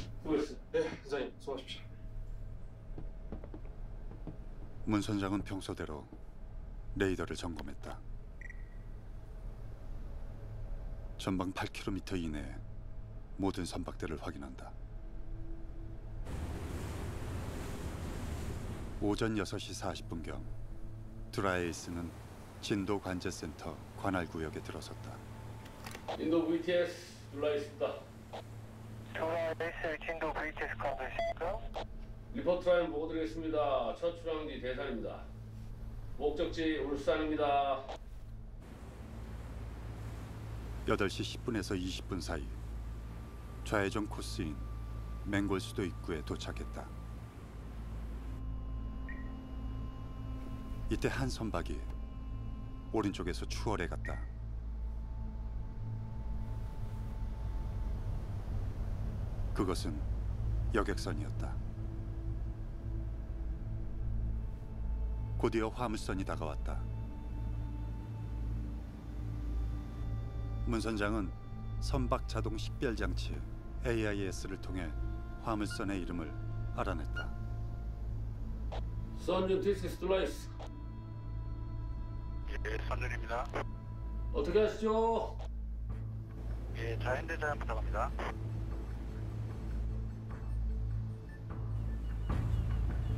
수고했어. 네, 선생님 수고하십시오. 문 선장은 평소대로 레이더를 점검했다. 전방 8km 이내에 모든 선박대를 확인한다. 오전 6시 40분경 드라에이스는 진도 관제센터 관할 구역에 들어섰다. 인도 VTS 둘라있습니다. 드라에이스 진도 VTS 컨트롤입니까? 리포트 라인 보고 드리겠습니다. 첫 출항지 대산입니다. 목적지 울산입니다. 8시 10분에서 20분 사이 좌회전 코스인 맹골수도 입구에 도착했다. 이때 한 선박이 오른쪽에서 추월해 갔다. 그것은 여객선이었다. 곧이어 화물선이 다가왔다. 문 선장은 선박 자동 식별 장치 AIS를 통해 화물선의 이름을 알아냈다. 선준 디스스 둘라이스. 예, 선준입니다. 어떻게 하시죠? 예, 자연대전 부탁합니다.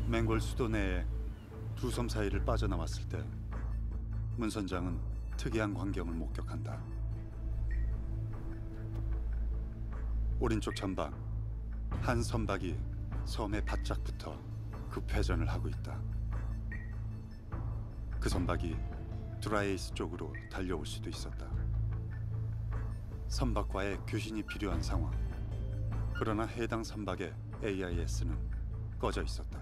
맹골 수도 내에 두 섬 사이를 빠져나왔을 때 문 선장은 특이한 광경을 목격한다. 오른쪽 전방 한 선박이 섬에 바짝 붙어 급회전을 하고 있다. 그 선박이 드라에이스 쪽으로 달려올 수도 있었다. 선박과의 교신이 필요한 상황. 그러나 해당 선박의 AIS는 꺼져 있었다.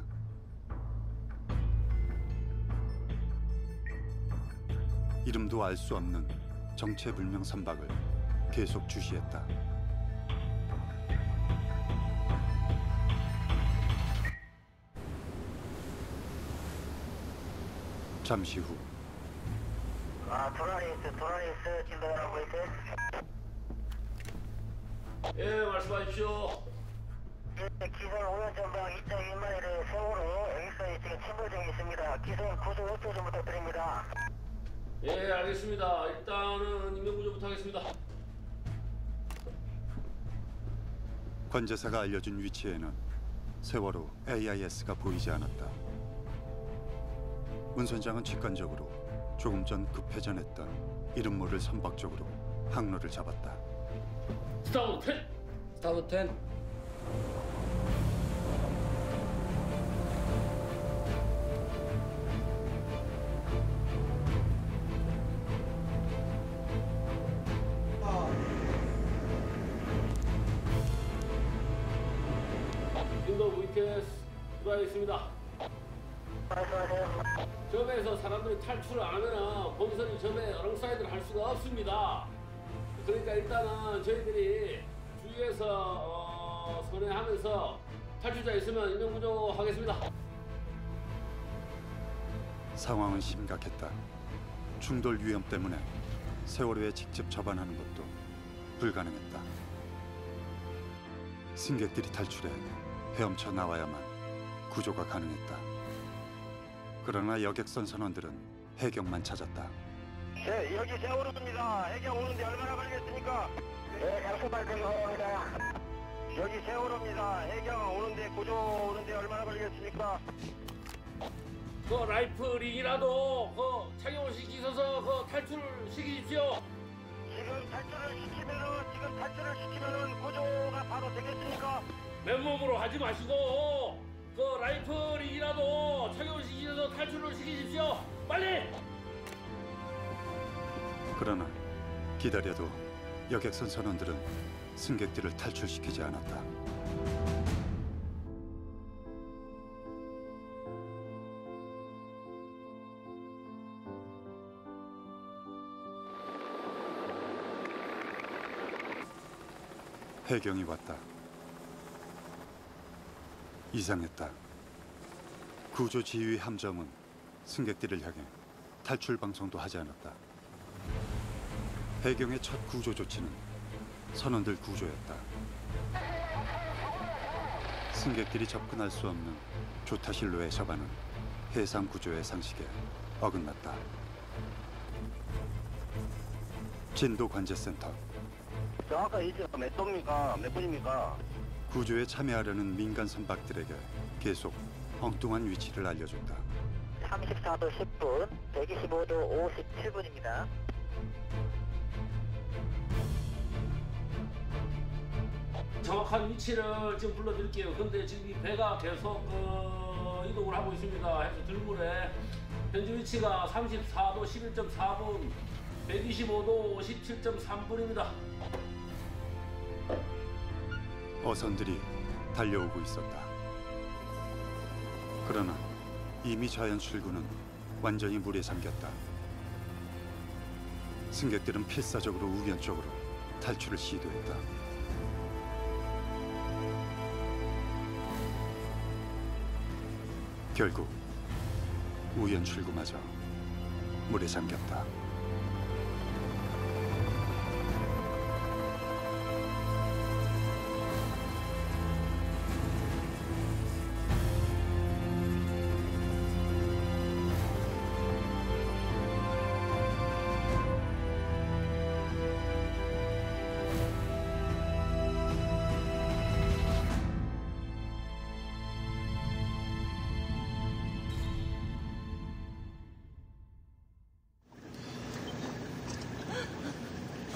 이름도 알 수 없는 정체불명 선박을 계속 주시했다. 잠시 후 드라에이스 진도라고 VTS. 예, 말씀하십시오. 예, 기존 5년 전방 2.1마일의 세월호 여객선이 지금 침몰 중에 있습니다. 기존 구조 협조 좀 부탁드립니다. 예, 알겠습니다. 일단은 인명구조부터 하겠습니다. 관제사가 알려준 위치에는 세월호 AIS가 보이지 않았다. 문 선장은 직관적으로 조금 전 급회전했던 이름 모를 선박 쪽으로 항로를 잡았다. 스타트 10! 스타트 10. 인도 VTS 들어가겠습니다. 말씀하세요. 점에서 사람들이 탈출을 안 하면 본선이 점에 어렁사이드를 할 수가 없습니다. 그러니까 일단은 저희들이 주위에서 선회하면서 탈출자 있으면 인명구조 하겠습니다. 상황은 심각했다. 충돌 위험 때문에 세월호에 직접 접안하는 것도 불가능했다. 승객들이 탈출해 헤엄쳐 나와야만 구조가 가능했다. 그러나 여객선 선원들은 해경만 찾았다. 네, 여기 세월호입니다. 해경 오는데 얼마나 걸리겠습니까? 네, 잠시만 들어갑니다. 여기 세월호입니다. 해경 오는데 구조 오는데 얼마나 걸리겠습니까? 그 라이플링이라도 그 착용을 시키셔서 그 탈출을 시키십시오. 지금 탈출을 시키면은 구조가 바로 되겠습니까? 맨몸으로 하지 마시고 그 라이플링이라도 착용을 시키셔서 탈출을 시키십시오. 빨리! 그러나 기다려도 여객선 선원들은 승객들을 탈출시키지 않았다. 해경이 왔다. 이상했다. 구조 지휘 함정은 승객들을 향해 탈출 방송도 하지 않았다. 해경의 첫 구조 조치는 선원들 구조였다. 승객들이 접근할 수 없는 조타실로의 저반은 해상 구조의 상식에 어긋났다. 진도 관제센터. 정확한 위치가 몇 도입니까? 몇 분입니까? 구조에 참여하려는 민간 선박들에게 계속 엉뚱한 위치를 알려줬다. 34도 10분, 125도 57분입니다. 정확한 위치를 지금 불러드릴게요. 근데 지금 이 배가 계속 이동을 하고 있습니다. 해서 들물에 현재 위치가 34도 11.4분, 125도 57.3분입니다. 어선들이 달려오고 있었다. 그러나 이미 자연 출구는 완전히 물에 잠겼다. 승객들은 필사적으로 우연 쪽으로 탈출을 시도했다. 결국 우연 출구마저 물에 잠겼다.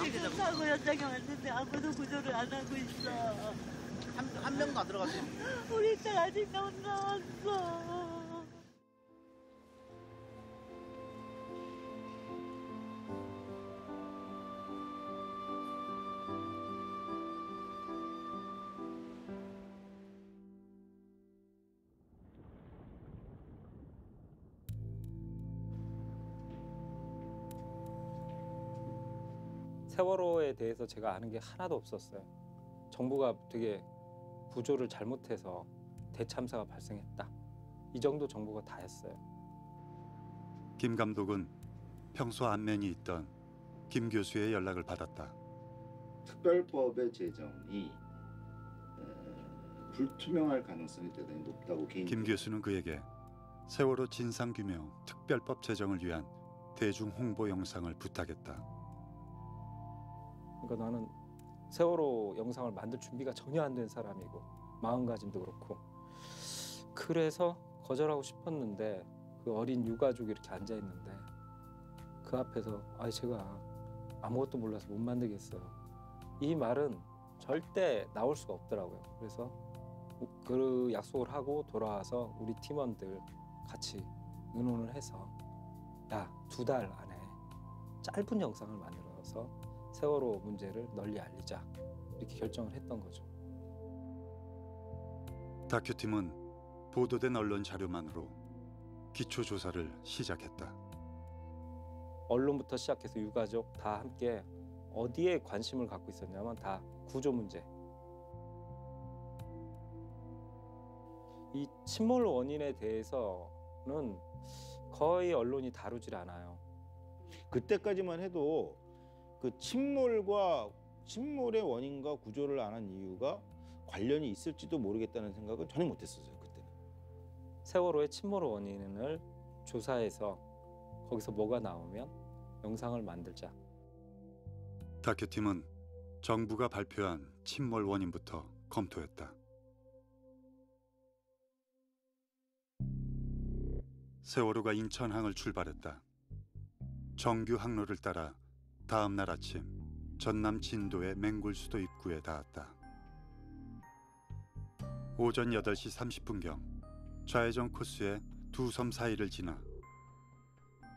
지금 사고 현장에 왔는데 아무도 구조를 안 하고 있어. 한 명도 안 들어갔어요. 우리 딸 아직 못 나왔어. 세월호에 대해서 제가 아는 게 하나도 없었어요. 정부가 되게 구조를 잘못해서 대참사가 발생했다. 이 정도 정보가 다 했어요. 김 감독은 평소 안면이 있던 김 교수의 연락을 받았다. 특별법의 제정이 불투명할 가능성이 대단히 높다고 개인적으로. 김 교수는 그에게 세월호 진상규명 특별법 제정을 위한 대중 홍보 영상을 부탁했다. 그러니까 나는 세월호 영상을 만들 준비가 전혀 안 된 사람이고 마음가짐도 그렇고 그래서 거절하고 싶었는데 그 어린 유가족이 이렇게 앉아 있는데 그 앞에서 제가 아무것도 몰라서 못 만들겠어요. 이 말은 절대 나올 수가 없더라고요. 그래서 그 약속을 하고 돌아와서 우리 팀원들 같이 의논을 해서 야, 2달 안에 짧은 영상을 만들어서 세월호 문제를 널리 알리자 이렇게 결정을 했던 거죠. 다큐팀은 보도된 언론 자료만으로 기초 조사를 시작했다. 언론부터 시작해서 유가족 다 함께 어디에 관심을 갖고 있었냐면 다 구조 문제. 이 침몰 원인에 대해서는 거의 언론이 다루질 않아요. 그때까지만 해도 그 침몰의 원인과 구조를 안 한 이유가 관련이 있을지도 모르겠다는 생각은 전혀 못했었어요. 그때는. 세월호의 침몰 원인을 조사해서 거기서 뭐가 나오면 영상을 만들자. 다큐팀은 정부가 발표한 침몰 원인부터 검토했다. 세월호가 인천항을 출발했다. 정규 항로를 따라 다음 날 아침 전남 진도의 맹골수도 입구에 닿았다. 오전 8시 30분경 좌회전 코스의 두 섬 사이를 지나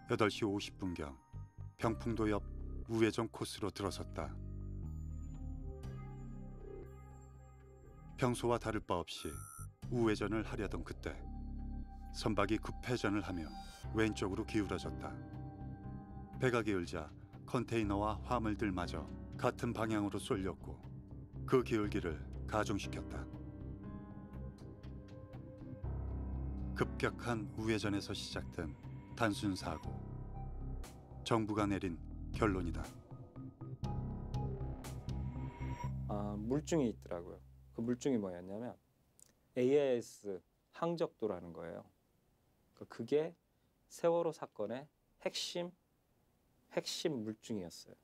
8시 50분경 병풍도 옆 우회전 코스로 들어섰다. 평소와 다를 바 없이 우회전을 하려던 그때 선박이 급회전을 하며 왼쪽으로 기울어졌다. 배가 기울자 컨테이너와 화물들마저 같은 방향으로 쏠렸고 그 기울기를 가중시켰다. 급격한 우회전에서 시작된 단순 사고. 정부가 내린 결론이다. 물증이 있더라고요. 그 물증이 뭐였냐면 AIS 항적도라는 거예요. 그게 세월호 사건의 핵심 물증이었어요.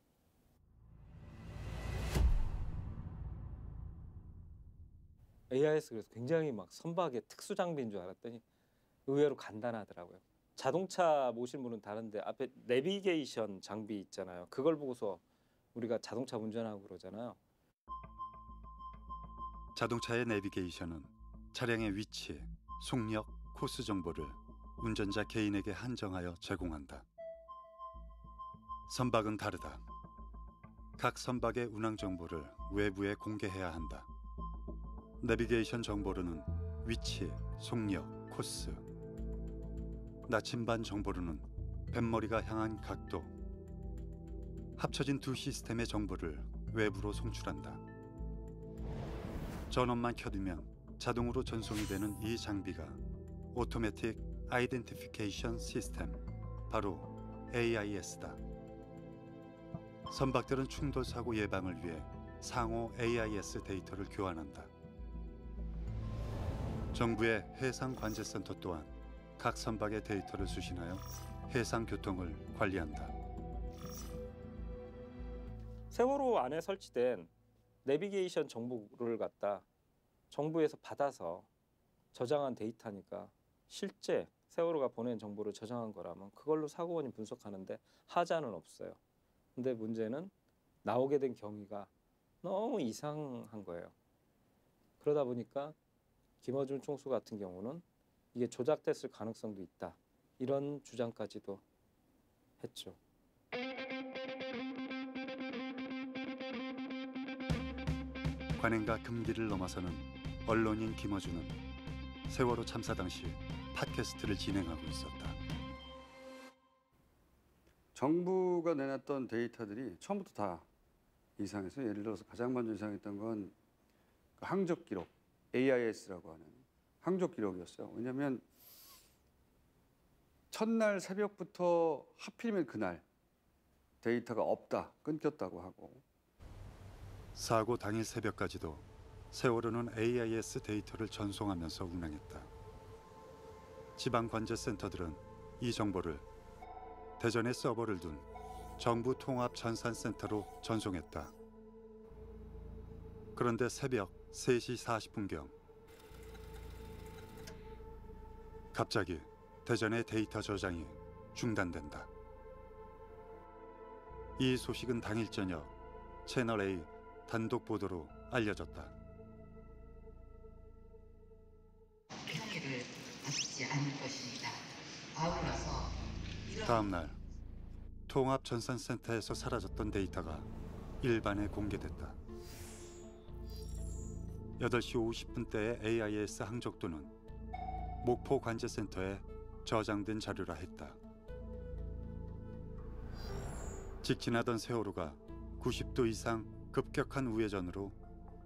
AIS 그래서 굉장히 막 선박의 특수 장비인 줄 알았더니 의외로 간단하더라고요. 자동차 모신 분은 다른데 앞에 내비게이션 장비 있잖아요. 그걸 보고서 우리가 자동차 운전하고 그러잖아요. 자동차의 내비게이션은 차량의 위치, 속력, 코스 정보를 운전자 개인에게 한정하여 제공한다. 선박은 다르다. 각 선박의 운항 정보를 외부에 공개해야 한다. 내비게이션 정보로는 위치, 속력, 코스, 나침반 정보로는 뱃머리가 향한 각도, 합쳐진 두 시스템의 정보를 외부로 송출한다. 전원만 켜두면 자동으로 전송이 되는 이 장비가 오토매틱 아이덴티피케이션 시스템, 바로 AIS다. 선박들은 충돌 사고 예방을 위해 상호 AIS 데이터를 교환한다. 정부의 해상관제센터 또한 각 선박의 데이터를 수신하여 해상 교통을 관리한다. 세월호 안에 설치된 내비게이션 정보를 갖다 정부에서 받아서 저장한 데이터니까 실제 세월호가 보낸 정보를 저장한 거라면 그걸로 사고원인 분석하는데 하자는 없어요. 근데 문제는 나오게 된 경위가 너무 이상한 거예요. 그러다 보니까 김어준 총수 같은 경우는 이게 조작됐을 가능성도 있다. 이런 주장까지도 했죠. 관행과 금기를 넘어서는 언론인 김어준은 세월호 참사 당시 팟캐스트를 진행하고 있었다. 정부가 내놨던 데이터들이 처음부터 다 이상해서, 예를 들어서 가장 먼저 이상했던 건 항적 기록, AIS라고 하는 항적 기록이었어요. 왜냐하면 첫날 새벽부터 하필이면 그날 데이터가 없다, 끊겼다고 하고, 사고 당일 새벽까지도 세월호는 AIS 데이터를 전송하면서 운항했다. 지방관제센터들은 이 정보를 대전에 서버를 둔 정부 통합 전산센터로 전송했다. 그런데 새벽 3시 40분경 갑자기 대전의 데이터 저장이 중단된다. 이 소식은 당일 저녁 채널A 단독 보도로 알려졌다. 핑계를 받지 않을 것입니다. 아울러서 다음 날 통합 전산센터에서 사라졌던 데이터가 일반에 공개됐다. 8시 50분대의 AIS 항적도는 목포 관제센터에 저장된 자료라 했다. 직진하던 세월호가 90도 이상 급격한 우회전으로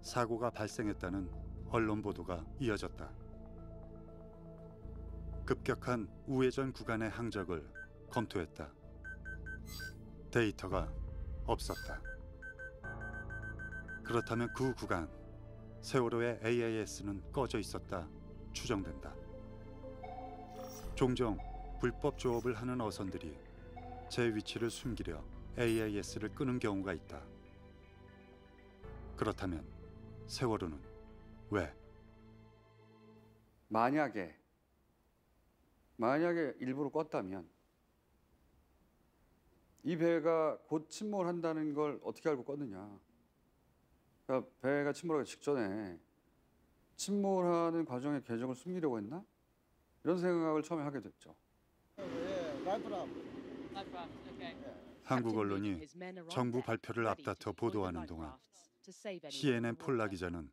사고가 발생했다는 언론 보도가 이어졌다. 급격한 우회전 구간의 항적을 검토했다. 데이터가 없었다. 그렇다면 그 구간 세월호의 AIS는 꺼져 있었다 추정된다. 종종 불법 조업을 하는 어선들이 제 위치를 숨기려 AIS를 끄는 경우가 있다. 그렇다면 세월호는 왜? 만약에 일부러 껐다면 이 배가 곧 침몰한다는 걸 어떻게 알고 껐느냐? 그러니까 배가 침몰하기 직전에 침몰하는 과정의 궤적을 숨기려고 했나? 이런 생각을 처음에 하게 됐죠. 한국 언론이 정부 발표를 앞다퉈 보도하는 동안 CNN 폴라 기자는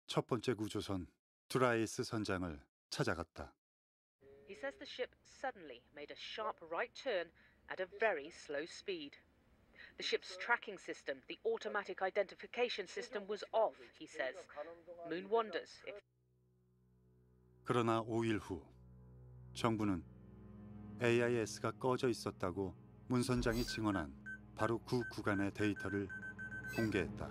첫 번째 구조선 드라이스 선장을 찾아갔다. He says the ship suddenly made a sharp right turn at a very slow speed. The ship's tracking system, the automatic identification system, was off, he says. Moon wonders if... 그러나 5일 후 정부는 AIS가 꺼져 있었다고 문 선장이 증언한 바로 그 구간의 데이터를 공개했다.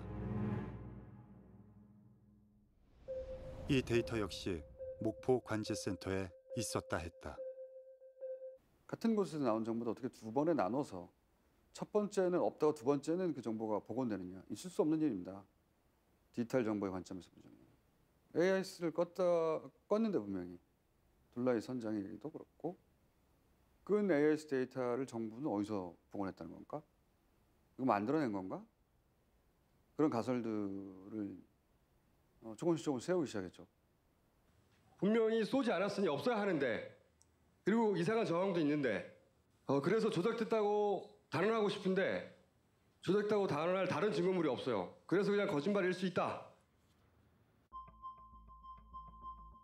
이 데이터 역시 목포 관제센터에 있었다 했다. 같은 곳에서 나온 정보도 어떻게 두 번에 나눠서 첫 번째는 없다고 두 번째는 그 정보가 복원되느냐. 있을 수 없는 일입니다. 디지털 정보의 관점에서 보자면. AIS를 껐는데 분명히 둘라이 선장에게도 그렇고 끈 AIS 데이터를 정부는 어디서 복원했다는 건가? 이거 만들어낸 건가? 그런 가설들을 조금씩 세우기 시작했죠. 분명히 쏘지 않았으니 없어야 하는데 그리고 이상한 정황도 있는데 그래서 조작됐다고 단언하고 싶은데 조작됐다고 단언할 다른 증거물이 없어요. 그래서 그냥 거짓말일 수 있다.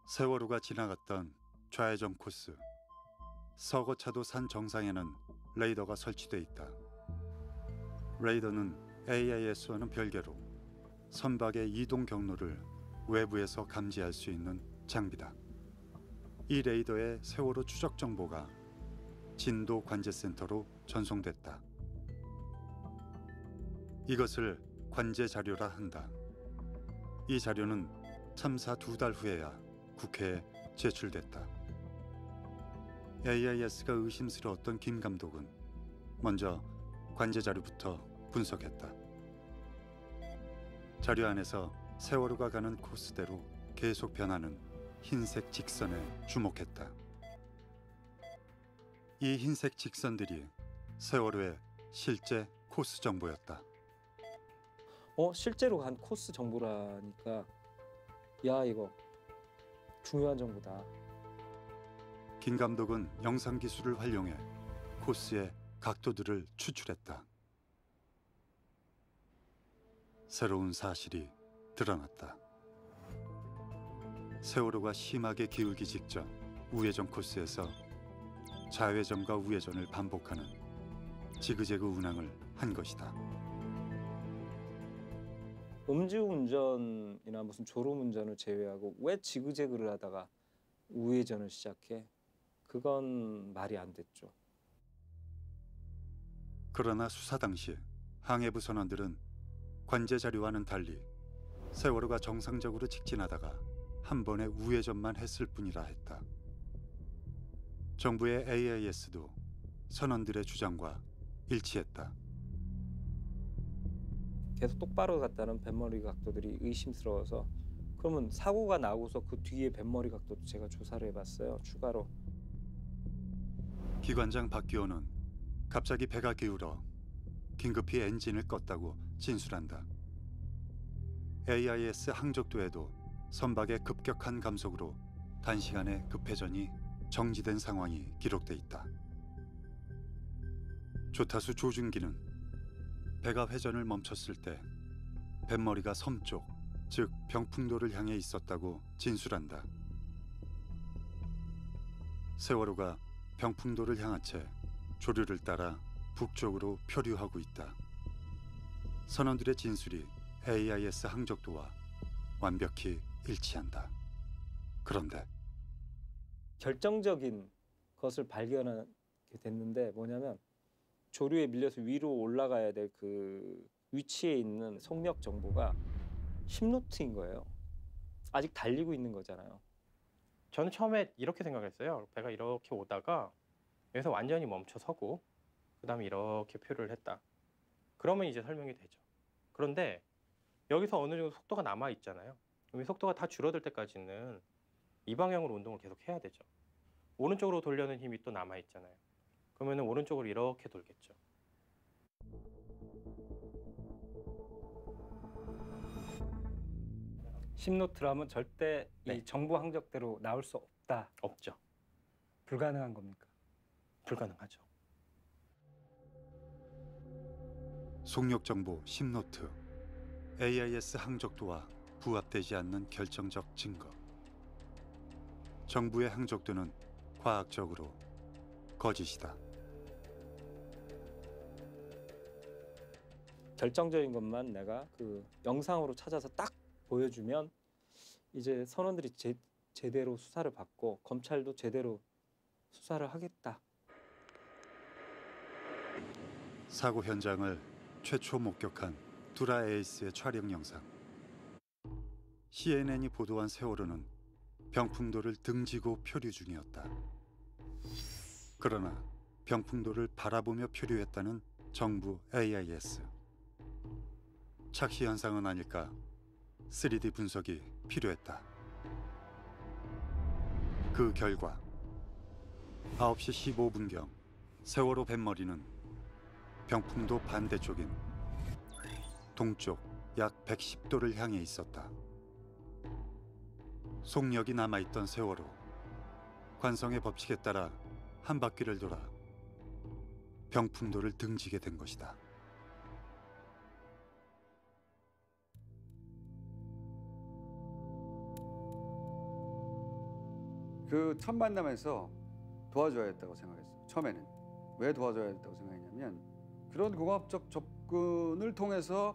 세월호가 지나갔던 좌회전 코스. 서거차도 산 정상에는 레이더가 설치돼 있다. 레이더는 AIS와는 별개로 선박의 이동 경로를 외부에서 감지할 수 있는 장비다. 이 레이더의 세월호 추적 정보가 진도 관제센터로 전송됐다. 이것을 관제 자료라 한다. 이 자료는 참사 2달 후에야 국회에 제출됐다. AIS가 의심스러웠던 김 감독은 먼저 관제 자료부터 분석했다. 자료 안에서 세월호가 가는 코스대로 계속 변하는 흰색 직선에 주목했다. 이 흰색 직선들이 세월호의 실제 코스 정보였다. 실제로 간 코스 정보라니까 야 이거 중요한 정보다. 김 감독은 영상 기술을 활용해 코스의 각도들을 추출했다. 새로운 사실이 드러났다. 세월호가 심하게 기울기 직전 우회전 코스에서 좌회전과 우회전을 반복하는 지그재그 운항을 한 것이다. 음주운전이나 무슨 졸음운전을 제외하고 왜 지그재그를 하다가 우회전을 시작해? 그건 말이 안 됐죠. 그러나 수사 당시 항해부 선원들은 관제 자료와는 달리 세월호가 정상적으로 직진하다가 한 번의 우회전만 했을 뿐이라 했다. 정부의 AIS도 선원들의 주장과 일치했다. 계속 똑바로 갔다는 뱃머리 각도들이 의심스러워서 그러면 사고가 나고서 그 뒤에 뱃머리 각도도 제가 조사를 해봤어요. 추가로. 기관장 박기호는 갑자기 배가 기울어 긴급히 엔진을 껐다고 진술한다. AIS 항적도에도 선박의 급격한 감속으로 단시간에 급회전이 정지된 상황이 기록돼 있다. 조타수 조준기는 배가 회전을 멈췄을 때 뱃머리가 섬 쪽, 즉 병풍도를 향해 있었다고 진술한다. 세월호가 병풍도를 향한 채 조류를 따라 북쪽으로 표류하고 있다. 선원들의 진술이 AIS 항적도와 완벽히 일치한다. 그런데 결정적인 것을 발견하게 됐는데 뭐냐면 조류에 밀려서 위로 올라가야 될 그 위치에 있는 속력 정보가 10노트인 거예요. 아직 달리고 있는 거잖아요. 저는 처음에 이렇게 생각했어요. 배가 이렇게 오다가 여기서 완전히 멈춰서고 그 다음에 이렇게 표류를 했다. 그러면 이제 설명이 되죠. 그런데 여기서 어느 정도 속도가 남아 있잖아요. 그럼 속도가 다 줄어들 때까지는 이 방향으로 운동을 계속 해야 되죠. 오른쪽으로 돌려는 힘이 또 남아 있잖아요. 그러면 오른쪽으로 이렇게 돌겠죠. 심노트라면 절대 이 정보 항적대로 나올 수 없다. 없죠. 불가능한 겁니까? 불가능하죠. 속력 정보 10노트, AIS 항적도와 부합되지 않는 결정적 증거. 정부의 항적도는 과학적으로 거짓이다. 결정적인 것만 내가 그 영상으로 찾아서 딱 보여주면 이제 선원들이 제대로 수사를 받고 검찰도 제대로 수사를 하겠다. 사고 현장을 최초 목격한 두라 에이스의 촬영 영상. CNN이 보도한 세월호는 병풍도를 등지고 표류 중이었다. 그러나 병풍도를 바라보며 표류했다는 정부 AIS. 착시 현상은 아닐까 3D 분석이 필요했다. 그 결과 9시 15분경 세월호 뱃머리는 병풍도 반대쪽인 동쪽 약 110도를 향해 있었다. 속력이 남아있던 세월호. 관성의 법칙에 따라 한 바퀴를 돌아 병풍도를 등지게 된 것이다. 그 첫 만남에서 도와줘야 했다고 생각했어요. 처음에는. 왜 도와줘야 했다고 생각했냐면 그런 공학적 접근을 통해서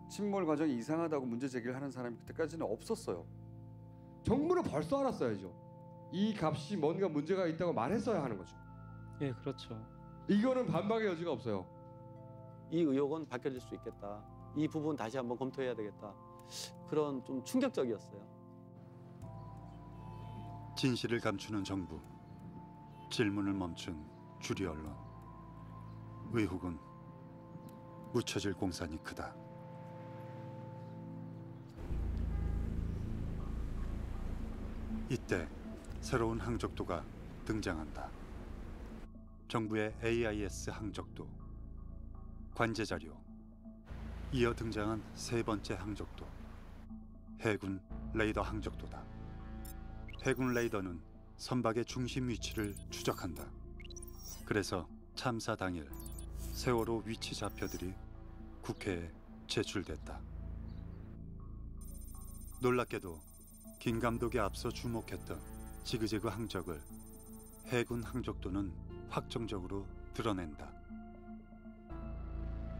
침몰 과정이 이상하다고 문제 제기를 하는 사람이 그때까지는 없었어요. 정부는 벌써 알았어야죠. 이 값이 뭔가 문제가 있다고 말했어야 하는 거죠. 예, 그렇죠. 이거는 반박의 여지가 없어요. 이 의혹은 밝혀질 수 있겠다. 이 부분 다시 한번 검토해야 되겠다. 그런 좀 충격적이었어요. 진실을 감추는 정부, 질문을 멈춘 주류 언론. 의혹은 묻혀질 공산이 크다. 이때 새로운 항적도가 등장한다. 정부의 AIS 항적도, 관제자료, 이어 등장한 세 번째 항적도, 해군 레이더 항적도다. 해군 레이더는 선박의 중심 위치를 추적한다. 그래서 참사 당일 세월호 위치 좌표들이 국회에 제출됐다. 놀랍게도 김 감독이 앞서 주목했던 지그재그 항적을 해군 항적도는 확정적으로 드러낸다.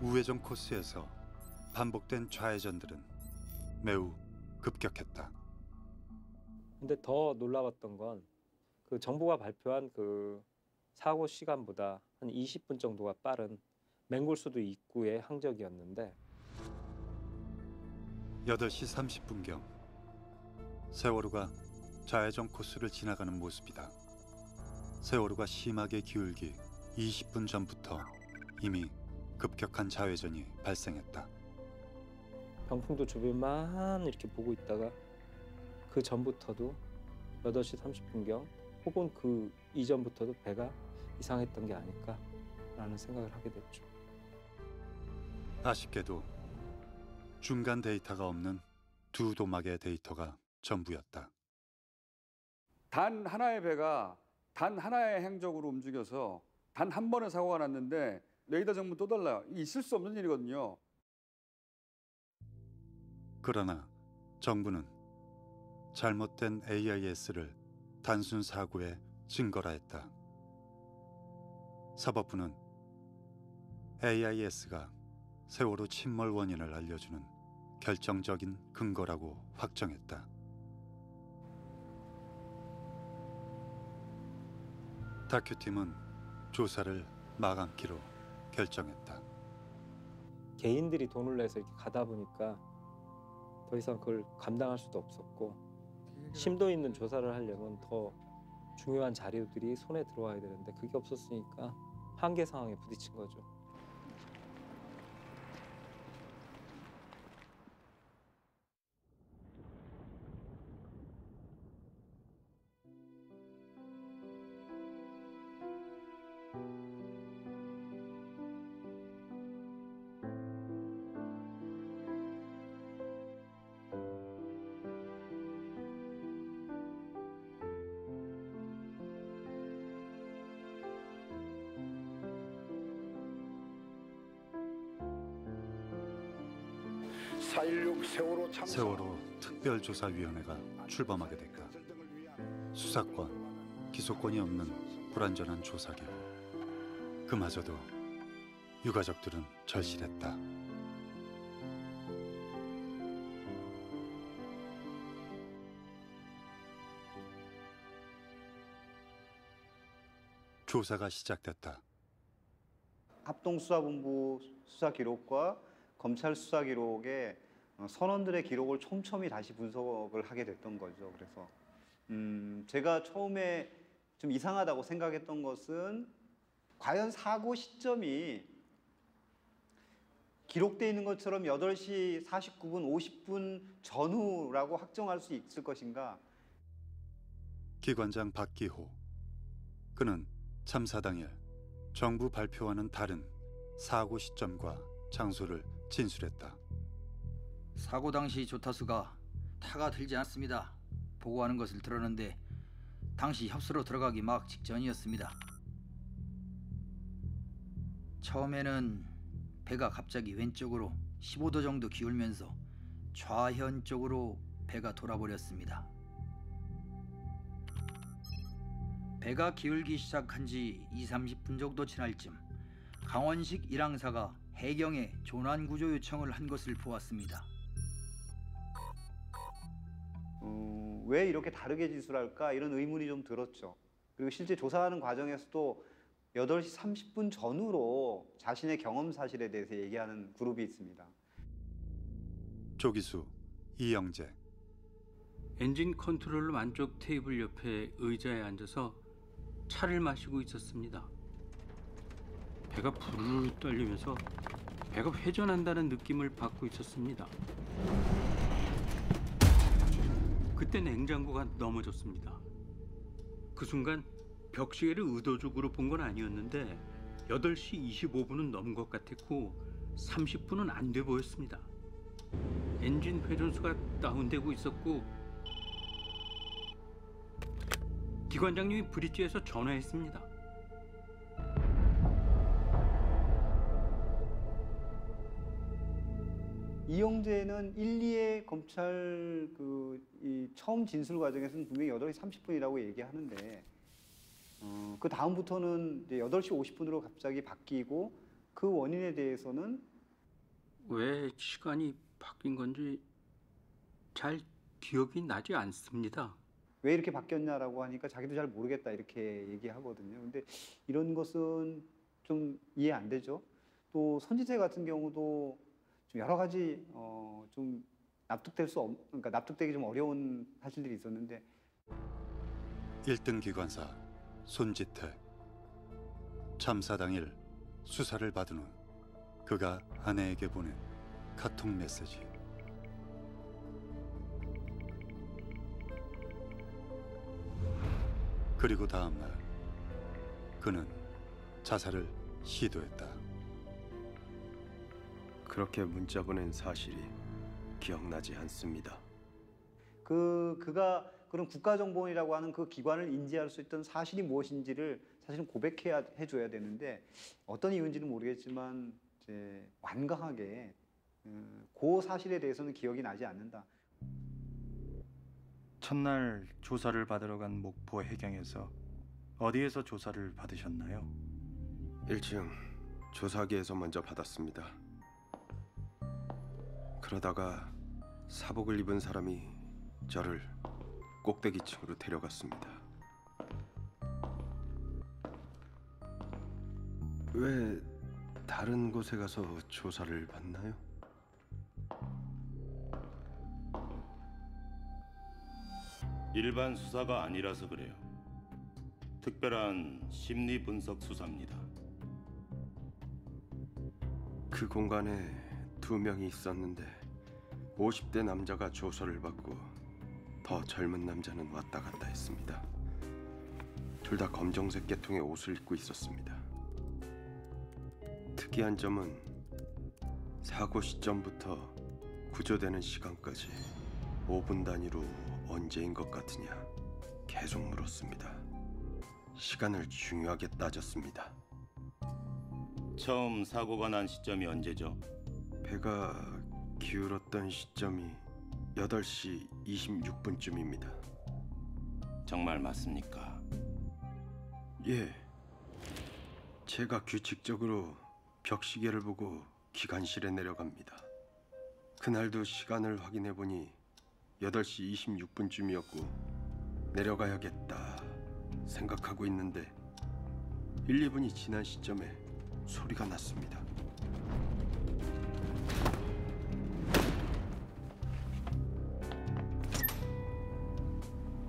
우회전 코스에서 반복된 좌회전들은 매우 급격했다. 근데 더 놀라웠던 건 그 정부가 발표한 그 사고 시간보다 한 20분 정도가 빠른 맹골수도 입구의 항적이었는데 8시 30분경 세월호가 좌회전 코스를 지나가는 모습이다. 세월호가 심하게 기울기 20분 전부터 이미 급격한 좌회전이 발생했다. 병풍도 주변만 이렇게 보고 있다가 그 전부터도 8시 30분경 혹은 그 이전부터도 배가 이상했던 게 아닐까라는 생각을 하게 됐죠. 아쉽게도 중간 데이터가 없는 두 도막의 데이터가 전부였다. 단 하나의 배가 단 하나의 행적으로 움직여서 단 한 번의 사고가 났는데 레이더 정보는 또 달라요. 이게 있을 수 없는 일이거든요. 그러나 정부는 잘못된 AIS를 단순 사고의 증거라 했다. 사법부는 AIS가 세월호 침몰 원인을 알려주는 결정적인 근거라고 확정했다. 다큐팀은 조사를 마감키로 결정했다. 개인들이 돈을 내서 이렇게 가다 보니까 더 이상 그걸 감당할 수도 없었고 심도 있는 조사를 하려면 더 중요한 자료들이 손에 들어와야 되는데 그게 없었으니까 한계 상황에 부딪힌 거죠. 세월호 특별조사위원회가 출범하게 됐다. 수사권, 기소권이 없는 불완전한 조사기구. 그마저도 유가족들은 절실했다. 조사가 시작됐다. 합동수사본부 수사 기록과 검찰 수사 기록에 선원들의 기록을 촘촘히 다시 분석을 하게 됐던 거죠. 그래서 제가 처음에 좀 이상하다고 생각했던 것은 과연 사고 시점이 기록되어 있는 것처럼 8시 49분, 50분 전후라고 확정할 수 있을 것인가. 기관장 박기호. 그는 참사 당일 정부 발표와는 다른 사고 시점과 장소를 진술했다. 사고 당시 조타수가 타가 들지 않습니다. 보고하는 것을 들었는데 당시 협수로 들어가기 막 직전이었습니다. 처음에는 배가 갑자기 왼쪽으로 15도 정도 기울면서 좌현 쪽으로 배가 돌아버렸습니다. 배가 기울기 시작한 지 20-30분 정도 지날 쯤 강원식 일항사가 해경에 조난 구조 요청을 한 것을 보았습니다. 왜 이렇게 다르게 진술할까 이런 의문이 좀 들었죠. 그리고 실제 조사하는 과정에서도 8시 30분 전후로 자신의 경험 사실에 대해서 얘기하는 그룹이 있습니다. 조기수, 이영재. 엔진 컨트롤룸 안쪽 테이블 옆에 의자에 앉아서 차를 마시고 있었습니다. 배가 부르르 떨리면서 배가 회전한다는 느낌을 받고 있었습니다. 그때 냉장고가 넘어졌습니다. 그 순간 벽시계를 의도적으로 본 건 아니었는데 8시 25분은 넘은 것 같았고 30분은 안 돼 보였습니다. 엔진 회전수가 다운되고 있었고 기관장님이 브릿지에서 전화했습니다. 이영재는 1, 2의 검찰 처음 진술 과정에서는 분명히 8시 30분이라고 얘기하는데 그 다음부터는 이제 8시 50분으로 갑자기 바뀌고 그 원인에 대해서는 왜 시간이 바뀐 건지 잘 기억이 나지 않습니다. 왜 이렇게 바뀌었냐라고 하니까 자기도 잘 모르겠다 이렇게 얘기하거든요. 근데 이런 것은 좀 이해 안 되죠. 또 선지세 같은 경우도 좀 여러 가지 좀 그러니까 납득되기 좀 어려운 사실들이 있었는데 1등 기관사 손지태. 참사 당일 수사를 받은 후 그가 아내에게 보낸 카톡 메시지. 그리고 다음 날 그는 자살을 시도했다. 그렇게 문자 보낸 사실이 기억나지 않습니다. 그가 그런 국가정보원이라고 하는 그 기관을 인지할 수 있던 사실이 무엇인지를 사실은 해줘야 되는데 어떤 이유인지는 모르겠지만 이제 완강하게 그 사실에 대해서는 기억이 나지 않는다. 첫날 조사를 받으러 간 목포 해경에서 어디에서 조사를 받으셨나요? 1층 조사기에서 먼저 받았습니다. 그러다가 사복을 입은 사람이 저를 꼭대기층으로 데려갔습니다. 왜 다른 곳에 가서 조사를 받나요? 일반 수사가 아니라서 그래요. 특별한 심리 분석 수사입니다. 그 공간에 2명이 있었는데 50대 남자가 조사를 받고 더 젊은 남자는 왔다 갔다 했습니다. 둘 다 검정색 계통의 옷을 입고 있었습니다. 특이한 점은 사고 시점부터 구조되는 시간까지 5분 단위로 언제인 것 같으냐 계속 물었습니다. 시간을 중요하게 따졌습니다. 처음 사고가 난 시점이 언제죠? 배가 기울었던 시점이 8시 26분쯤입니다. 정말 맞습니까? 예. 제가 규칙적으로 벽시계를 보고 기관실에 내려갑니다. 그날도 시간을 확인해 보니 8시 26분쯤이었고 내려가야겠다 생각하고 있는데 1, 2분이 지난 시점에 소리가 났습니다.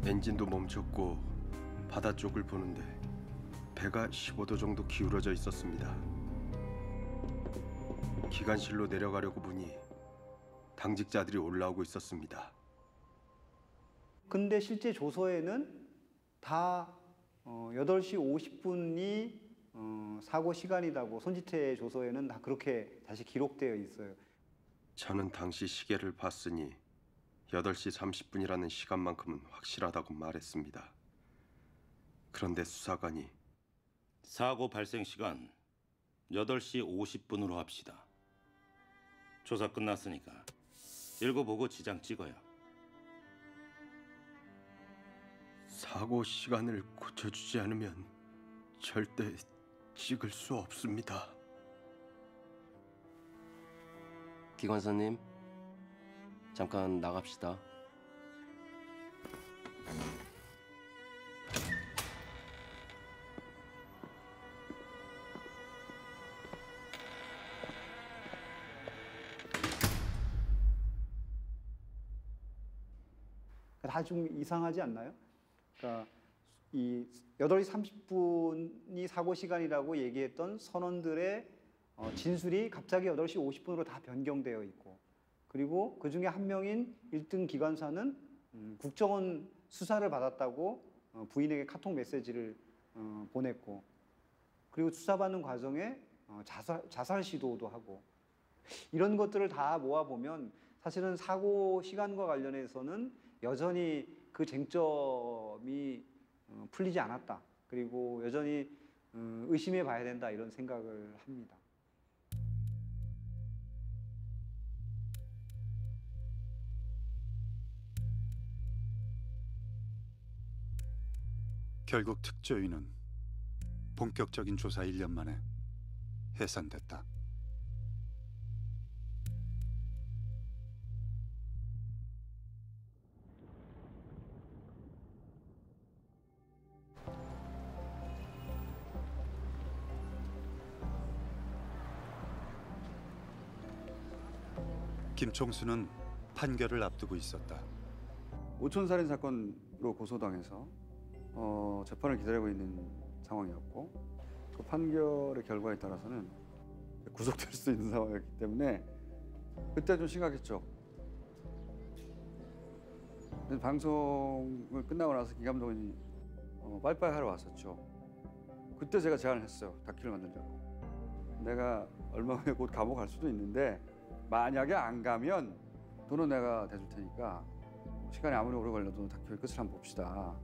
엔진도 멈췄고 바다 쪽을 보는데 배가 15도 정도 기울어져 있었습니다. 기관실로 내려가려고 보니 당직자들이 올라오고 있었습니다. 근데 실제 조서에는 다 8시 50분이 사고 시간이라고 손지태 조서에는 다 그렇게 다시 기록되어 있어요. 저는 당시 시계를 봤으니 8시 30분이라는 시간만큼은 확실하다고 말했습니다. 그런데 수사관이 사고 발생 시간 8시 50분으로 합시다. 조사 끝났으니까 읽어보고 지장 찍어요. 사고 시간을 고쳐주지 않으면 절대 찍을 수 없습니다. 기관사님, 잠깐 나갑시다. 다 좀 이상하지 않나요? 그러니까 이 8시 30분이 사고 시간이라고 얘기했던 선원들의 진술이 갑자기 8시 50분으로 다 변경되어 있고, 그리고 그 중에 한 명인 1등 기관사는 국정원 수사를 받았다고 부인에게 카톡 메시지를 보냈고, 그리고 수사받는 과정에 자살 시도도 하고, 이런 것들을 다 모아보면 사실은 사고 시간과 관련해서는 여전히 그 쟁점이 풀리지 않았다. 그리고 여전히 의심해 봐야 된다, 이런 생각을 합니다. 결국 특조위는 본격적인 조사 1년 만에 해산됐다. 김총수는 판결을 앞두고 있었다. 오촌살인 사건으로 고소당해서 재판을 기다리고 있는 상황이었고, 그 판결의 결과에 따라서는 구속될 수 있는 상황이었기 때문에 그때 좀 심각했죠. 방송을 끝나고 나서 김 감독이 빠이빠이 하러 왔었죠. 그때 제가 제안을 했어요. 다큐를 만들자고. 내가 얼마 후에 곧 감옥 갈 수도 있는데 만약에 안 가면 돈은 내가 대줄 테니까 시간이 아무리 오래 걸려도 다큐의 끝을 한번 봅시다.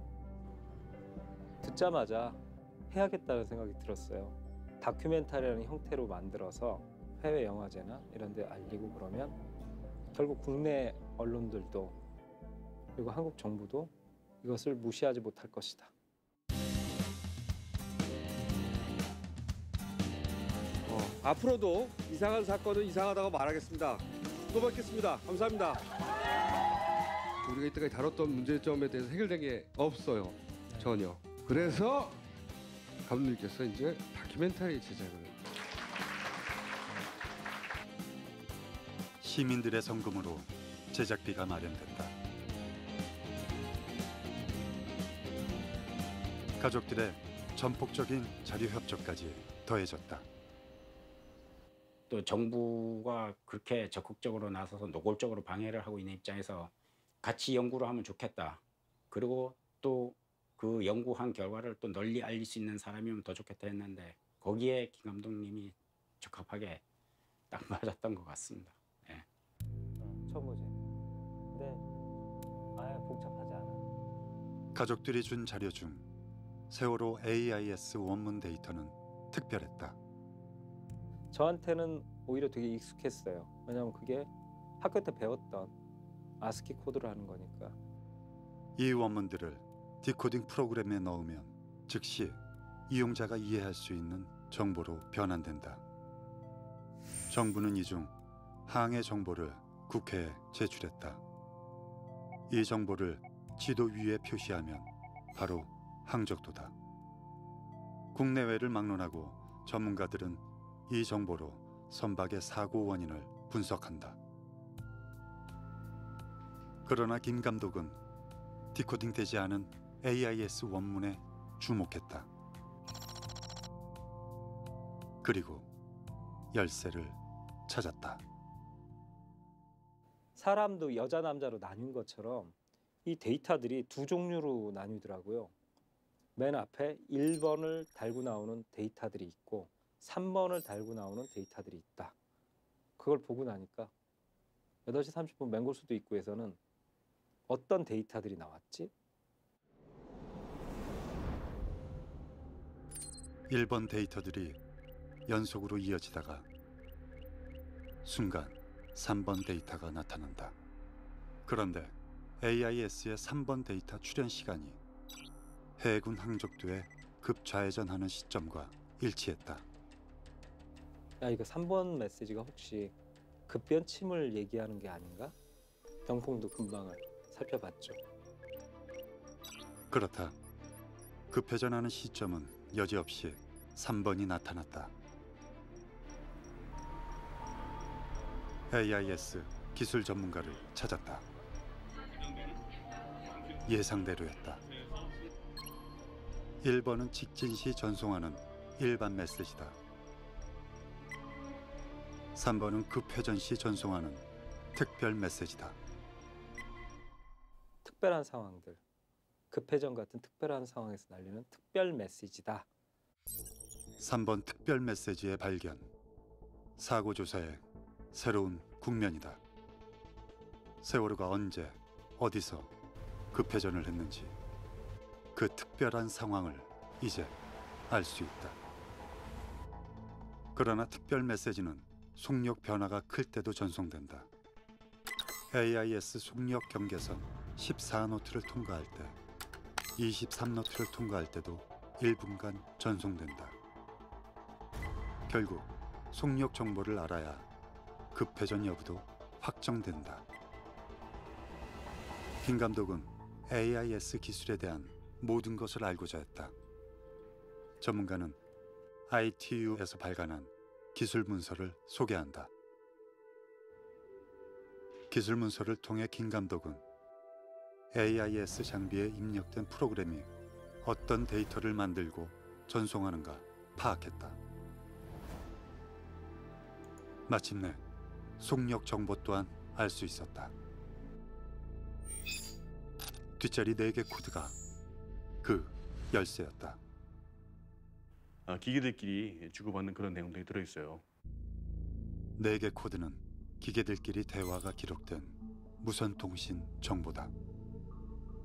듣자마자 해야겠다는 생각이 들었어요. 다큐멘터리라는 형태로 만들어서 해외 영화제나 이런 데 알리고 그러면 결국 국내 언론들도 그리고 한국 정부도 이것을 무시하지 못할 것이다. 앞으로도 이상한 사건은 이상하다고 말하겠습니다. 또 뵙겠습니다. 감사합니다. 우리가 이때까지 다뤘던 문제점에 대해서 해결된 게 없어요. 전혀. 그래서 감독님께서 이제 다큐멘터리 제작을. 시민들의 성금으로 제작비가 마련됐다. 가족들의 전폭적인 자료 협조까지 더해졌다. 또 정부가 그렇게 적극적으로 나서서 노골적으로 방해를 하고 있는 입장에서 같이 연구를 하면 좋겠다. 그리고 또 그 연구한 결과를 또 널리 알릴 수 있는 사람이면 더 좋겠다 했는데 거기에 김 감독님이 적합하게 딱 맞았던 것 같습니다. 예. 처보지. 근데 아예 복잡하지 않아. 가족들이 준 자료 중 세월호 AIS 원문 데이터는 특별했다. 저한테는 오히려 되게 익숙했어요. 왜냐하면 그게 학교 때 배웠던 아스키 코드를 하는 거니까. 이 원문들을 디코딩 프로그램에 넣으면 즉시 이용자가 이해할 수 있는 정보로 변환된다. 정부는 이 중 항해 정보를 국회에 제출했다. 이 정보를 지도 위에 표시하면 바로 항적도다. 국내외를 막론하고 전문가들은 이 정보로 선박의 사고 원인을 분석한다. 그러나 김 감독은 디코딩되지 않은 AIS 원문에 주목했다. 그리고 열쇠를 찾았다. 사람도 여자 남자로 나뉜 것처럼 이 데이터들이 두 종류로 나뉘더라고요. 맨 앞에 1번을 달고 나오는 데이터들이 있고 3번을 달고 나오는 데이터들이 있다. 그걸 보고 나니까 8시 30분 맹골수도 입구에서는 어떤 데이터들이 나왔지? 1번 데이터들이 연속으로 이어지다가 순간 3번 데이터가 나타난다. 그런데 AIS의 3번 데이터 출현 시간이 해군 항족도에 급좌회전하는 시점과 일치했다. 야, 이거 3번 메시지가 혹시 급변침을 얘기하는 게 아닌가? 병풍도 금방을 살펴봤죠. 그렇다. 급회전하는 시점은 여지없이 3번이 나타났다. AIS 기술 전문가를 찾았다. 예상대로였다. 1번은 직진시 전송하는 일반 메시지다. 3번은 급회전 시 전송하는 특별 메시지다. 특별한 상황들, 급회전 같은 특별한 상황에서 날리는 특별 메시지다. 3번 특별 메시지의 발견, 사고 조사의 새로운 국면이다. 세월호가 언제, 어디서 급회전을 했는지 그 특별한 상황을 이제 알 수 있다. 그러나 특별 메시지는 속력 변화가 클 때도 전송된다. AIS 속력 경계선 14노트를 통과할 때, 23노트를 통과할 때도 1분간 전송된다. 결국 속력 정보를 알아야 급회전 여부도 확정된다. 김 감독은 AIS 기술에 대한 모든 것을 알고자 했다. 전문가는 ITU에서 발간한 기술 문서를 소개한다. 기술 문서를 통해 김 감독은 AIS 장비에 입력된 프로그램이 어떤 데이터를 만들고 전송하는가 파악했다. 마침내 속력 정보 또한 알 수 있었다. 뒷자리 4개 코드가 그 열쇠였다. 기계들끼리 주고받는 그런 내용들이 들어있어요. 4개 코드는 기계들끼리 대화가 기록된 무선 통신 정보다.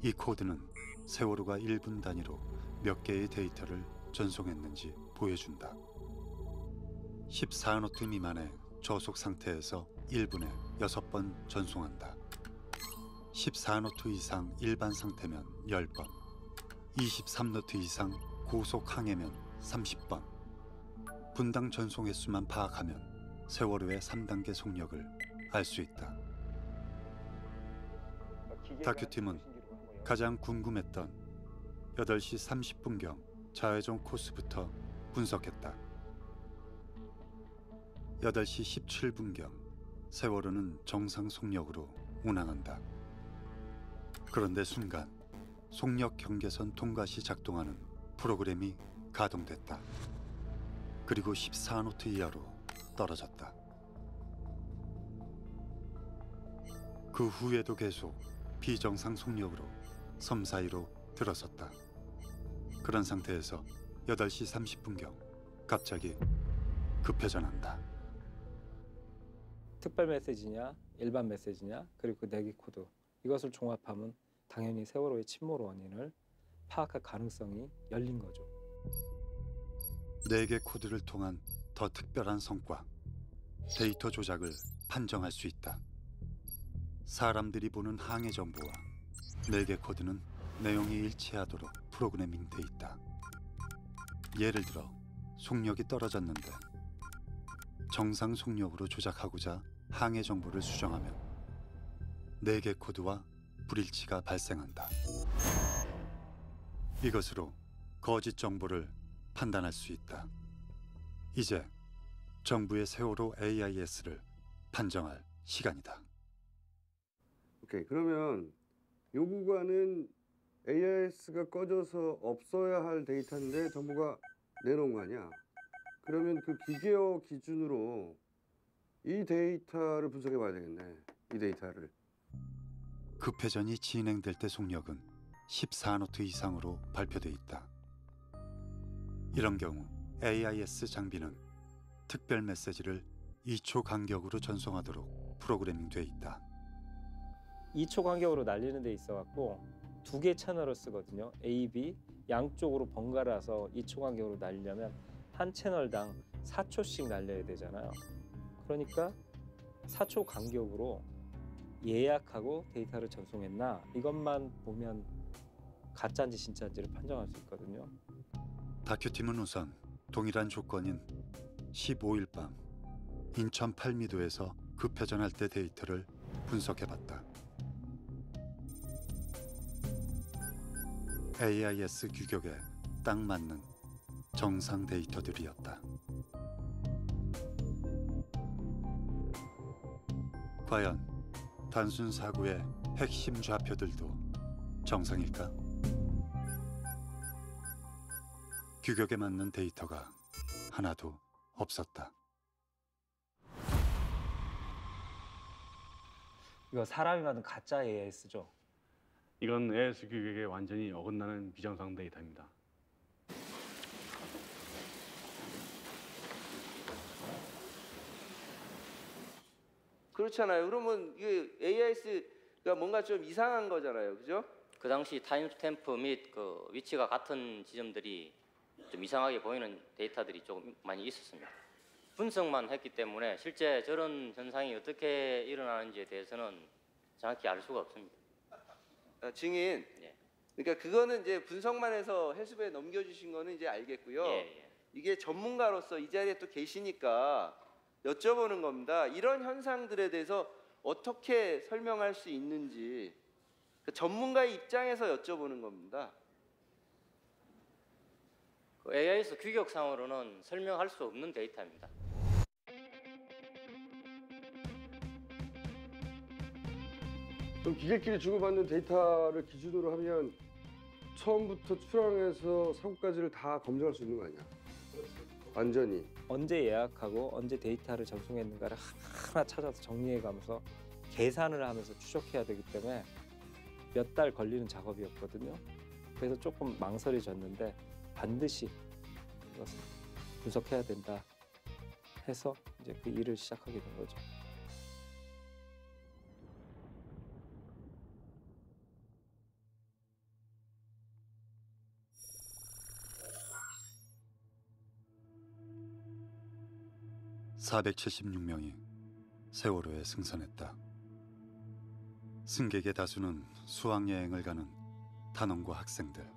이 코드는 세월호가 1분 단위로 몇 개의 데이터를 전송했는지 보여준다. 14노트 미만의 저속 상태에서 1분에 6번 전송한다. 14노트 이상 일반 상태면 10번, 23노트 이상 고속 항해면 30번. 분당 전송 횟수만 파악하면 세월호의 3단계 속력을 알 수 있다. 다큐팀은 가장 궁금했던 8시 30분경 좌회전 코스부터 분석했다. 8시 17분경 세월호는 정상 속력으로 운항한다. 그런데 순간 속력 경계선 통과 시 작동하는 프로그램이 가동됐다. 그리고 14노트 이하로 떨어졌다. 그 후에도 계속 비정상 속력으로 섬 사이로 들어섰다. 그런 상태에서 8시 30분경 갑자기 급회전한다. 특별 메시지냐, 일반 메시지냐, 그리고 그 4개 코드, 이것을 종합하면 당연히 세월호의 침몰 원인을 파악할 가능성이 열린 거죠. 4개 코드를 통한 더 특별한 성과, 데이터 조작을 판정할 수 있다. 사람들이 보는 항해 정보와 4개 코드는 내용이 일치하도록 프로그래밍 돼 있다. 예를 들어 속력이 떨어졌는데 정상 속력으로 조작하고자 항해 정보를 수정하면 4개 코드와 불일치가 발생한다. 이것으로 거짓 정보를 판단할 수 있다. 이제 정부의 세월호 AIS를 판정할 시간이다. 오케이, 그러면 요 구간은 AIS가 꺼져서 없어야 할 데이터인데 정부가 내놓은 거 아니야? 그러면 그 기계어 기준으로 이 데이터를 분석해 봐야 되겠네. 이 데이터를. 급회전이 진행될 때 속력은 14노트 이상으로 발표돼 있다. 이런 경우 AIS 장비는 특별 메시지를 2초 간격으로 전송하도록 프로그래밍돼 있다. 2초 간격으로 날리는 데 있어 갖고 2개 채널을 쓰거든요. A, B 양쪽으로 번갈아서 2초 간격으로 날리려면 한 채널당 4초씩 날려야 되잖아요. 그러니까 4초 간격으로 예약하고 데이터를 전송했나 이것만 보면 가짜인지 진짜인지를 판정할 수 있거든요. 다큐팀은 우선 동일한 조건인 15일 밤 인천 팔미도에서 급회전할 때 데이터를 분석해봤다. AIS 규격에 딱 맞는 정상 데이터들이었다. 과연 단순 사고의 핵심 좌표들도 정상일까? 규격에 맞는 데이터가 하나도 없었다. 이거 사람이 만든 가짜 AIS죠? 이건 AIS 규격에 완전히 어긋나는 비정상 데이터입니다. 그렇잖아요. 그러면 이게 AIS가 뭔가 좀 이상한 거잖아요, 그죠? 그 당시 타임스탬프 및 그 위치가 같은 지점들이 좀 이상하게 보이는 데이터들이 조금 많이 있었습니다. 분석만 했기 때문에 실제 저런 현상이 어떻게 일어나는지에 대해서는 정확히 알 수가 없습니다. 증인. 그러니까 그거는 이제 분석만 해서 해수부에 넘겨주신 거는 이제 알겠고요. 이게 전문가로서 이 자리에 또 계시니까 여쭤보는 겁니다. 이런 현상들에 대해서 어떻게 설명할 수 있는지 그 전문가의 입장에서 여쭤보는 겁니다. 그 AIS 규격상으로는 설명할 수 없는 데이터입니다. 그럼 기계끼리 주고받는 데이터를 기준으로 하면 처음부터 출항해서 사고까지를 다 검증할 수 있는 거 아니야? 완전히. 언제 예약하고 언제 데이터를 전송했는가를 하나 찾아서 정리해가면서 계산을 하면서 추적해야 되기 때문에 몇 달 걸리는 작업이었거든요. 그래서 조금 망설여졌는데 반드시 이것을 분석해야 된다 해서 이제 그 일을 시작하게 된 거죠. (476명이) 세월호에 승선했다. 승객의 다수는 수학여행을 가는 단원고 학생들.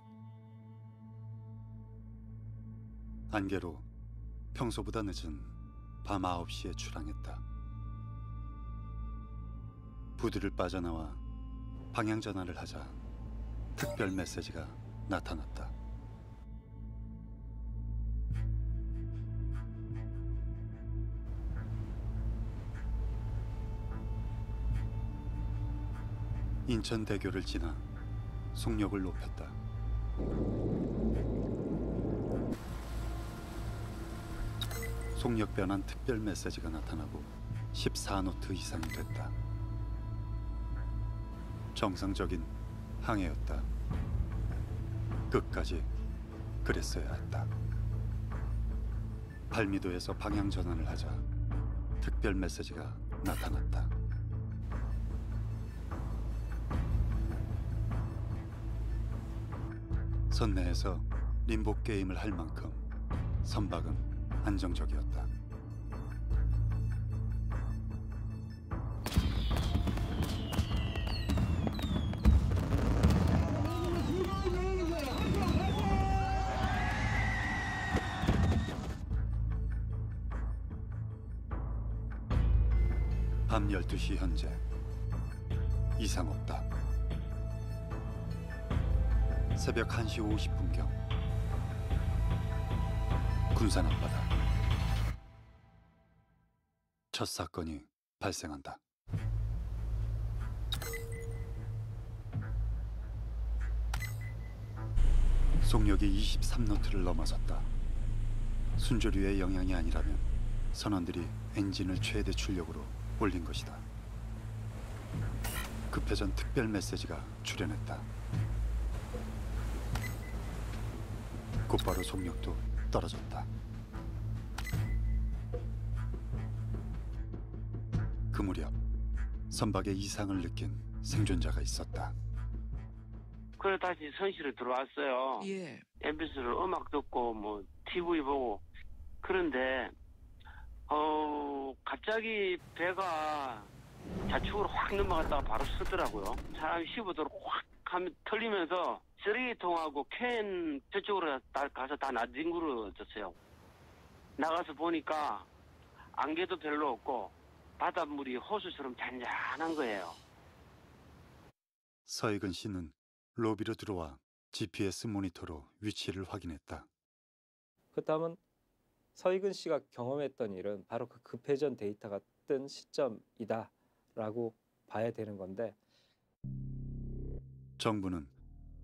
안개로 평소보다 늦은 밤 9시에 출항했다. 부두를 빠져나와 방향 전환을 하자 특별 메시지가 나타났다. 인천대교를 지나 속력을 높였다. 속력 변환 특별 메시지가 나타나고 14노트 이상이 됐다. 정상적인 항해였다. 끝까지 그랬어야 했다. 팔미도에서 방향 전환을 하자 특별 메시지가 나타났다. 선내에서 림보 게임을 할 만큼 선박은 안정적이었다. 밤 12시 현재 이상 없다. 새벽 1시 50분경 군산 앞바다 첫 사건이 발생한다. 속력이 23노트를 넘어섰다. 순조류의 영향이 아니라면 선원들이 엔진을 최대 출력으로 올린 것이다. 급회전 특별 메시지가 출현했다. 곧바로 속력도 떨어졌다. 그 무렵 선박의 이상을 느낀 생존자가 있었다. 그래 다시 선실에 들어왔어요. 예. MBC를 음악 듣고 뭐 TV 보고 그런데 갑자기 배가 좌측으로 확 넘어갔다가 바로 서더라고요. 사람이 15도로 확 하면 털리면서 쓰레기통하고 캔 저쪽으로 가서 다 나뒹굴어졌어요. 나가서 보니까 안개도 별로 없고 바닷물이 호수처럼 잔잔한 거예요. 서익은 씨는 로비로 들어와 GPS 모니터로 위치를 확인했다. 그렇다면 서익은 씨가 경험했던 일은 바로 그 급회전 데이터가 뜬 시점이다라고 봐야 되는 건데, 정부는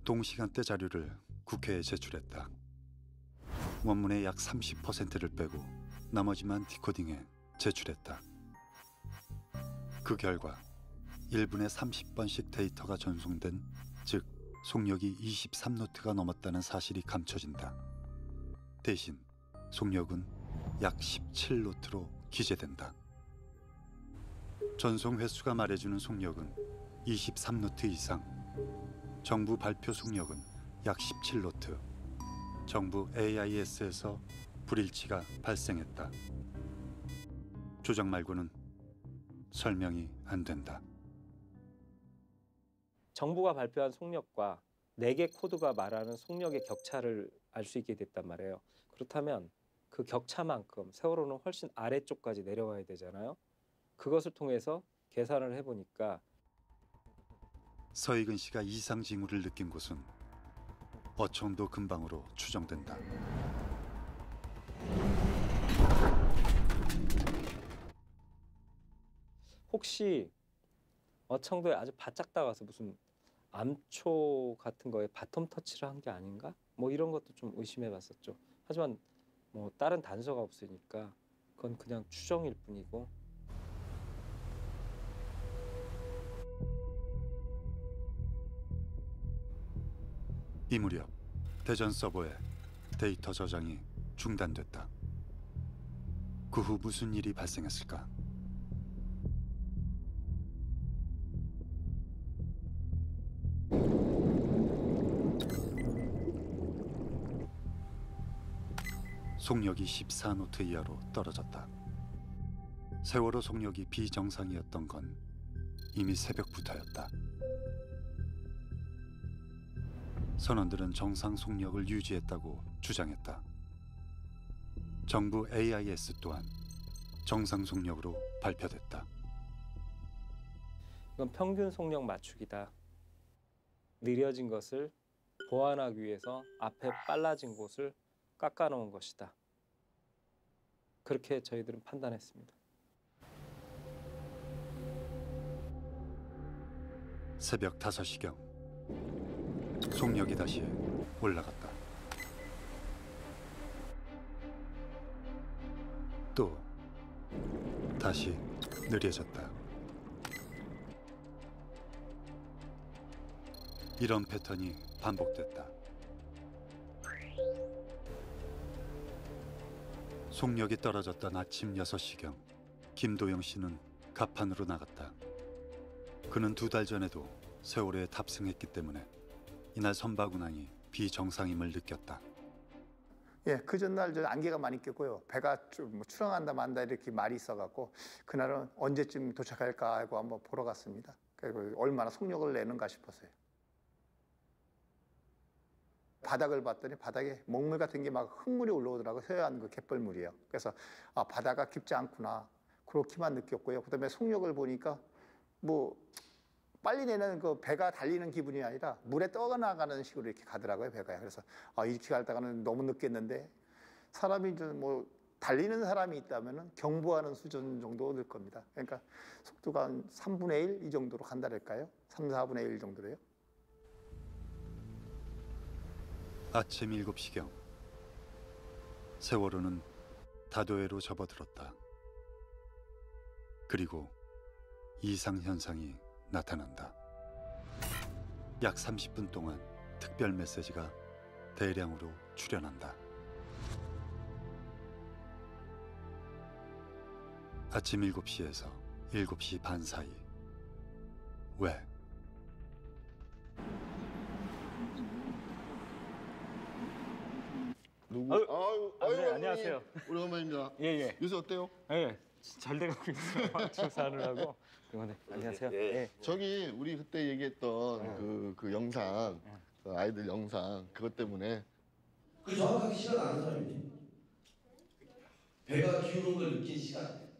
동시간대 자료를 국회에 제출했다. 원문의 약 30%를 빼고 나머지만 디코딩해 제출했다. 그 결과 1분에 30번씩 데이터가 전송된, 즉 속력이 23노트가 넘었다는 사실이 감춰진다. 대신 속력은 약 17노트로 기재된다. 전송 횟수가 말해주는 속력은 23노트 이상, 정부 발표 속력은 약 17노트. 정부 AIS에서 불일치가 발생했다. 조작 말고는 설명이 안 된다. 정부가 발표한 속력과 4개 코드가 말하는 속력의 격차를 알 수 있게 됐단 말이에요. 그렇다면 그 격차만큼 세월호는 훨씬 아래쪽까지 내려와야 되잖아요. 그것을 통해서 계산을 해보니까 서익은 씨가 이상 징후를 느낀 곳은 어청도 근방으로 추정된다. 혹시 어청도에 아주 바짝 다가서 무슨 암초 같은 거에 바텀 터치를 한 게 아닌가? 뭐 이런 것도 좀 의심해봤었죠. 하지만 뭐 다른 단서가 없으니까 그건 그냥 추정일 뿐이고. 이 무렵 대전 서버의 데이터 저장이 중단됐다. 그 후 무슨 일이 발생했을까? 속력이 14노트 이하로 떨어졌다. 세월호 속력이 비정상이었던 건 이미 새벽부터였다. 선원들은 정상 속력을 유지했다고 주장했다. 정부 AIS 또한 정상 속력으로 발표됐다. 이건 평균 속력 맞추기다. 느려진 것을 보완하기 위해서 앞에 빨라진 곳을 깎아놓은 것이다. 그렇게 저희들은 판단했습니다. 새벽 5시경 속력이 다시 올라갔다. 또 다시 느려졌다. 이런 패턴이 반복됐다. 속력이 떨어졌던 아침 6시경 김도영 씨는 갑판으로 나갔다. 그는 2달 전에도 세월호에 탑승했기 때문에 이날 선박 운항이 비정상임을 느꼈다. 예, 그 전날 저 안개가 많이 꼈고요. 배가 좀 출항한다 만다 이렇게 말이 있어갖고 그날은 언제쯤 도착할까 하고 한번 보러 갔습니다. 그리고 얼마나 속력을 내는가 싶었어요. 바닥을 봤더니 바닥에 먹물 같은 게 막 흙물이 올라오더라고요. 서해안 그 갯벌물이에요. 그래서 아, 바다가 깊지 않구나 그렇게만 느꼈고요. 그다음에 속력을 보니까 뭐 빨리 내는 그 배가 달리는 기분이 아니라 물에 떠나가는 식으로 이렇게 가더라고요, 배가요. 그래서 아, 이렇게 가다가는 너무 늦겠는데 사람이 좀 뭐 달리는 사람이 있다면은 경보하는 수준 정도 될 겁니다. 그러니까 속도가 한 3분의 1 이 정도로 간다랄까요? 3, 4분의 1 정도로요. 아침 7시경 세월호는 다도해로 접어들었다. 그리고 이상 현상이 나타난다. 약 30분 동안 특별 메시지가 대량으로 출현한다. 아침 7시에서 7시 반 사이. 왜? 누구? 네, 안녕하세요. 오랜만입니다. 예. 요새 어때요? 예, 잘 돼가고 있어요. 조사하느라고. 네, 안녕하세요. 예. 저기 우리 그때 얘기했던 그 영상, 그 아이들 영상 그것 때문에 그 정확하게 시간 아는 사람이니? 배가 기울은 걸 느낀 시간.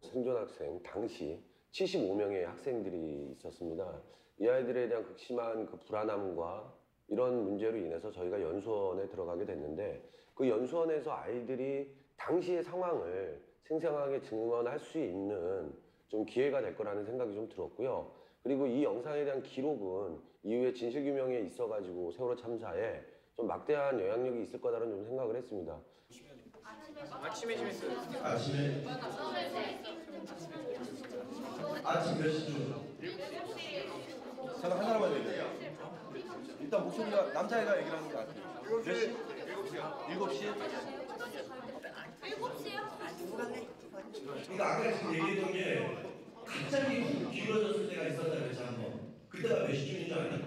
생존 학생 당시 75명의 학생들이 있었습니다. 이 아이들에 대한 극심한 그 불안함과 이런 문제로 인해서 저희가 연수원에 들어가게 됐는데 그 연수원에서 아이들이 당시의 상황을 생생하게 증언할 수 있는 좀 기회가 될 거라는 생각이 좀 들었고요. 그리고 이 영상에 대한 기록은 이후에 진실규명에 있어가지고 세월호 참사에 좀 막대한 영향력이 있을 거다라는 좀 생각을 했습니다. 아침에 심했어요. 아침에 아침 몇 시쯤? 잠깐 한 사람만 얘기해요. 일단 목소리가 남자애가 얘기를 하는 게 낫죠. 7시? 7시? 7시요? 그러니까 아까 지금 얘기했던 게 갑자기 기울어졌을 때가 있었다 그랬지 한번. 그때가 몇 시쯤인 줄 아냐?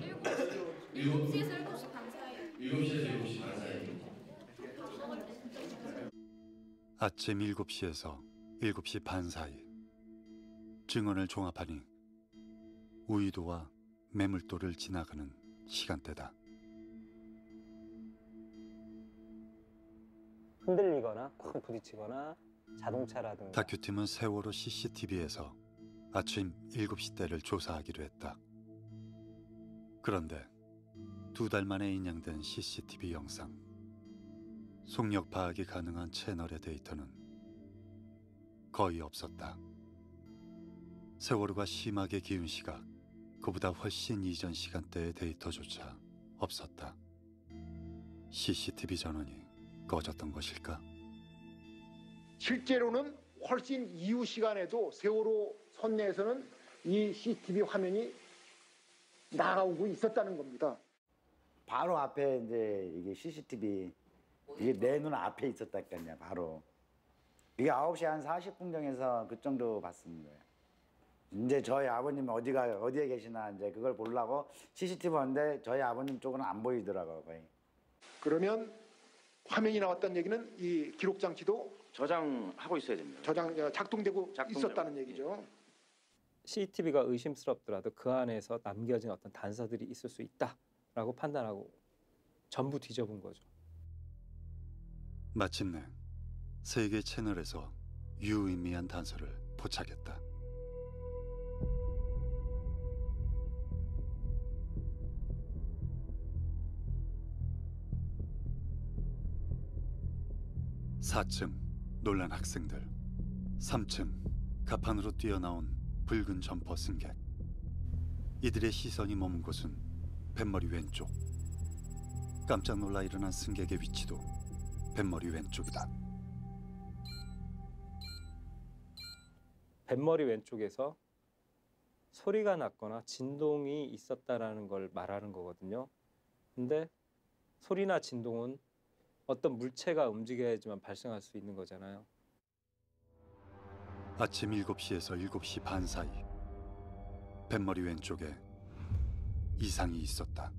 7시에서 7시 반 사이. 7시에서 7시 반 사이. 아침 7시에서 7시 반 사이. 증언을 종합하니 우이도와 매물도를 지나가는 시간대다. 흔들리거나 쿵 부딪히거나 자동차라든가. 다큐팀은 세월호 CCTV에서 아침 7시 때를 조사하기로 했다. 그런데 2달 만에 인양된 CCTV 영상, 속력 파악이 가능한 채널의 데이터는 거의 없었다. 세월호가 심하게 기운 시각, 그보다 훨씬 이전 시간대의 데이터조차 없었다. CCTV 전원이 꺼졌던 것일까? 실제로는 훨씬 이후 시간에도 세월호 선내에서는 이 CCTV 화면이 나오고 있었다는 겁니다. 바로 앞에 이제 이게 CCTV 이게 내 눈 앞에 있었다니까요. 바로 이게 9시 한 40분경에서 그 정도 봤습니다. 이제 저희 아버님 어디에 계시나 이제 그걸 보려고 CCTV 봤는데 저희 아버님 쪽은 안 보이더라고요, 거의. 그러면 화면이 나왔다는 얘기는 이 기록 장치도 저장하고 있어야 됩니다. 작동되고 있었다는 얘기죠. CCTV가 의심스럽더라도 그 안에서 남겨진 어떤 단서들이 있을 수 있다라고 판단하고 전부 뒤져본 거죠. 마침내 세 개 채널에서 유의미한 단서를 포착했다. (4층) 놀란 학생들, 3층 가판으로 뛰어나온 붉은 점퍼 승객. 이들의 시선이 머문 곳은 뱃머리 왼쪽. 깜짝 놀라 일어난 승객의 위치도 뱃머리 왼쪽이다. 뱃머리 왼쪽에서 소리가 났거나 진동이 있었다라는 걸 말하는 거거든요. 근데 소리나 진동은 어떤 물체가 움직여야지만 발생할 수 있는 거잖아요. 아침 7시에서 7시 반 사이. 뱃머리 왼쪽에 이상이 있었다.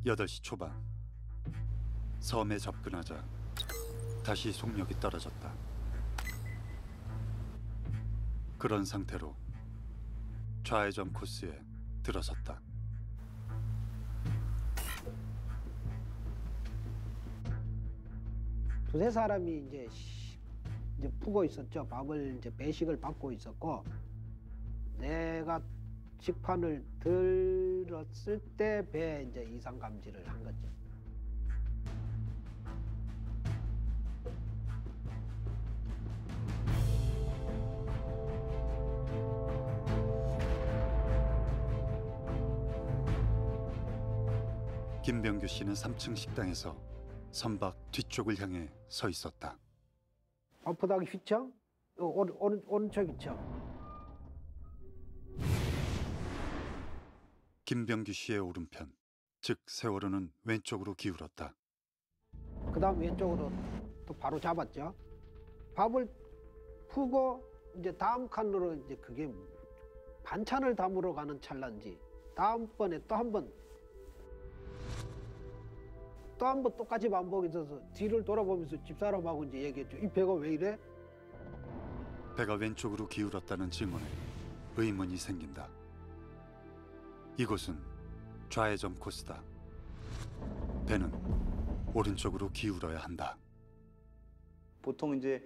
(8시) 초반 섬에 접근하자 다시 속력이 떨어졌다. 그런 상태로 좌회전 코스에 들어섰다. 두세 사람이 이제 푸고 있었죠. 밥을 이제 배식을 받고 있었고, 내가 식판을 들었을 때 배에 이제 이상 감지를 한 거죠. 김병규 씨는 3층 식당에서 선박 뒤쪽을 향해 서 있었다. 바다가 휘청? 오른쪽 휘청. 김병규 씨의 오른편, 즉 세월호는 왼쪽으로 기울었다. 그다음 왼쪽으로 또 바로 잡았죠. 밥을 푸고 이제 다음 칸으로 이제 그게 반찬을 담으러 가는 찰나인지 다음번에 또 한 번 똑같이 반복이 있어서 뒤를 돌아보면서 집사람하고 이제 얘기했죠. 이 배가 왜 이래? 배가 왼쪽으로 기울었다는 증언에 의문이 생긴다. 이곳은 좌회전 코스다. 배는 오른쪽으로 기울어야 한다. 보통 이제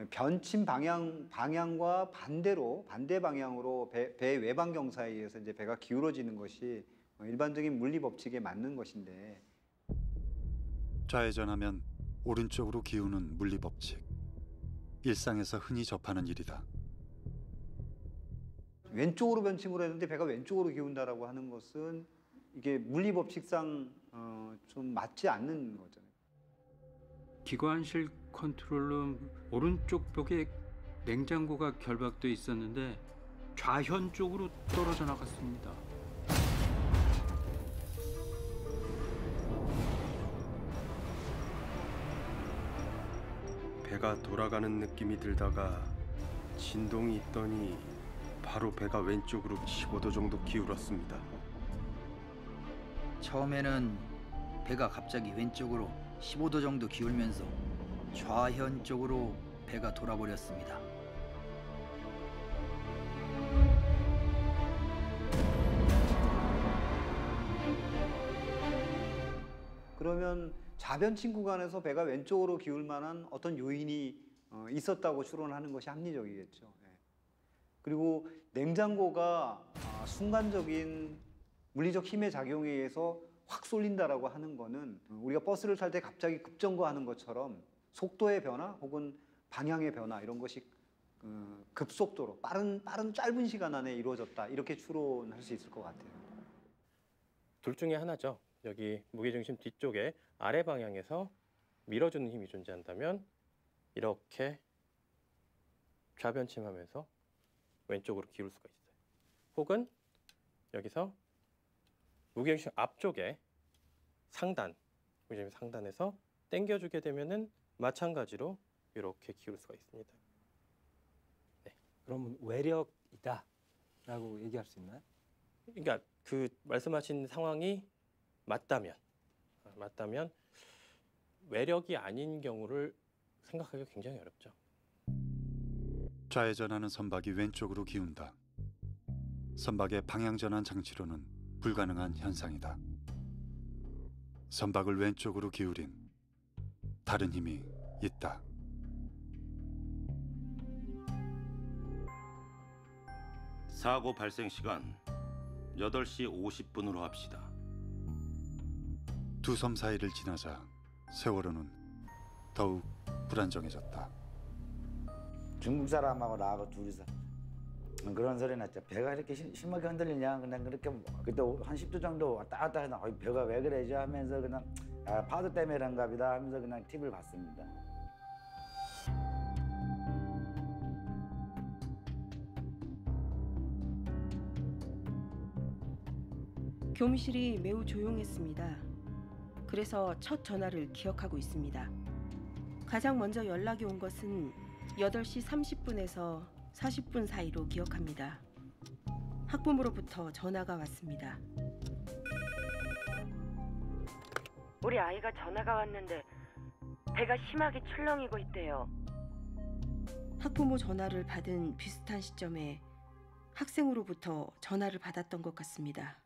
변침 방향과 반대 방향으로 배 외방 경사에 의해서 이제 배가 기울어지는 것이 일반적인 물리 법칙에 맞는 것인데, 좌회전하면 오른쪽으로 기우는 물리 법칙. 일상에서 흔히 접하는 일이다. 왼쪽으로 변침을 했는데 배가 왼쪽으로 기운다라고 하는 것은 이게 물리 법칙상 좀 맞지 않는 거잖아요. 기관실 컨트롤룸 오른쪽 벽에 냉장고가 결박돼 있었는데 좌현 쪽으로 떨어져 나갔습니다. 배가 돌아가는 느낌이 들다가 진동이 있더니 바로 배가 왼쪽으로 15도 정도 기울었습니다. 처음에는 배가 갑자기 왼쪽으로 15도 정도 기울면서 좌현 쪽으로 배가 돌아버렸습니다. 그러면 좌변침 구간에서 배가 왼쪽으로 기울 만한 어떤 요인이 있었다고 추론하는 것이 합리적이겠죠. 그리고 냉장고가 순간적인 물리적 힘의 작용에 의해서 확 쏠린다라고 하는 거는 우리가 버스를 탈 때 갑자기 급정거하는 것처럼 속도의 변화 혹은 방향의 변화 이런 것이 급속도로 빠른 짧은 시간 안에 이루어졌다 이렇게 추론할 수 있을 것 같아요. 둘 중에 하나죠. 여기 무게중심 뒤쪽에 아래 방향에서 밀어주는 힘이 존재한다면 이렇게 좌변침하면서 왼쪽으로 기울 수가 있어요. 혹은 여기서 무게중심 앞쪽에 무게중심 상단에서 당겨주게 되면은 마찬가지로 이렇게 기울 수가 있습니다. 그러면 외력이다라고 얘기할 수 있나요? 그러니까 그 말씀하신 상황이 맞다면 외력이 아닌 경우를 생각하기가 굉장히 어렵죠. 좌회전하는 선박이 왼쪽으로 기운다. 선박의 방향전환 장치로는 불가능한 현상이다. 선박을 왼쪽으로 기울인 다른 힘이 있다. 사고 발생 시간 8시 50분으로 합시다. 두 섬 사이를 지나자 세월호는 더욱 불안정해졌다. 중국 사람하고 나하고 둘이서 그런 소리 났죠. 배가 이렇게 심하게 흔들리냐. 그냥 그렇게 그때 한 10도 정도 왔다 갔다 해서 배가 왜 그러죠 하면서 그냥 파도 때문에 그런가 보다 하면서 그냥 팁을 받습니다. 교무실이 매우 조용했습니다. 그래서 첫 전화를 기억하고 있습니다. 가장 먼저 연락이 온 것은 8시 30분에서 40분 사이로 기억합니다. 학부모로부터 전화가 왔습니다. 우리 아이가 전화가 왔는데 배가 심하게 출렁이고 있대요. 학부모 전화를 받은 비슷한 시점에 학생으로부터 전화를 받았던 것 같습니다.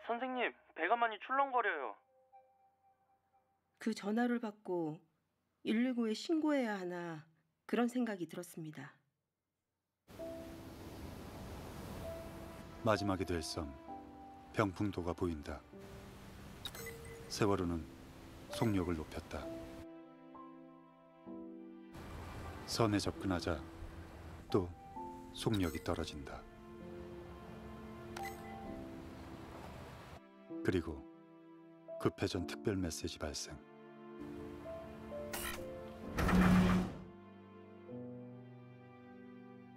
선생님, 배가 많이 출렁거려요. 그 전화를 받고 119에 신고해야 하나 그런 생각이 들었습니다. 마지막이 될 섬 병풍도가 보인다. 세월호는 속력을 높였다. 섬에 접근하자 또 속력이 급회전 특별 메시지 발생.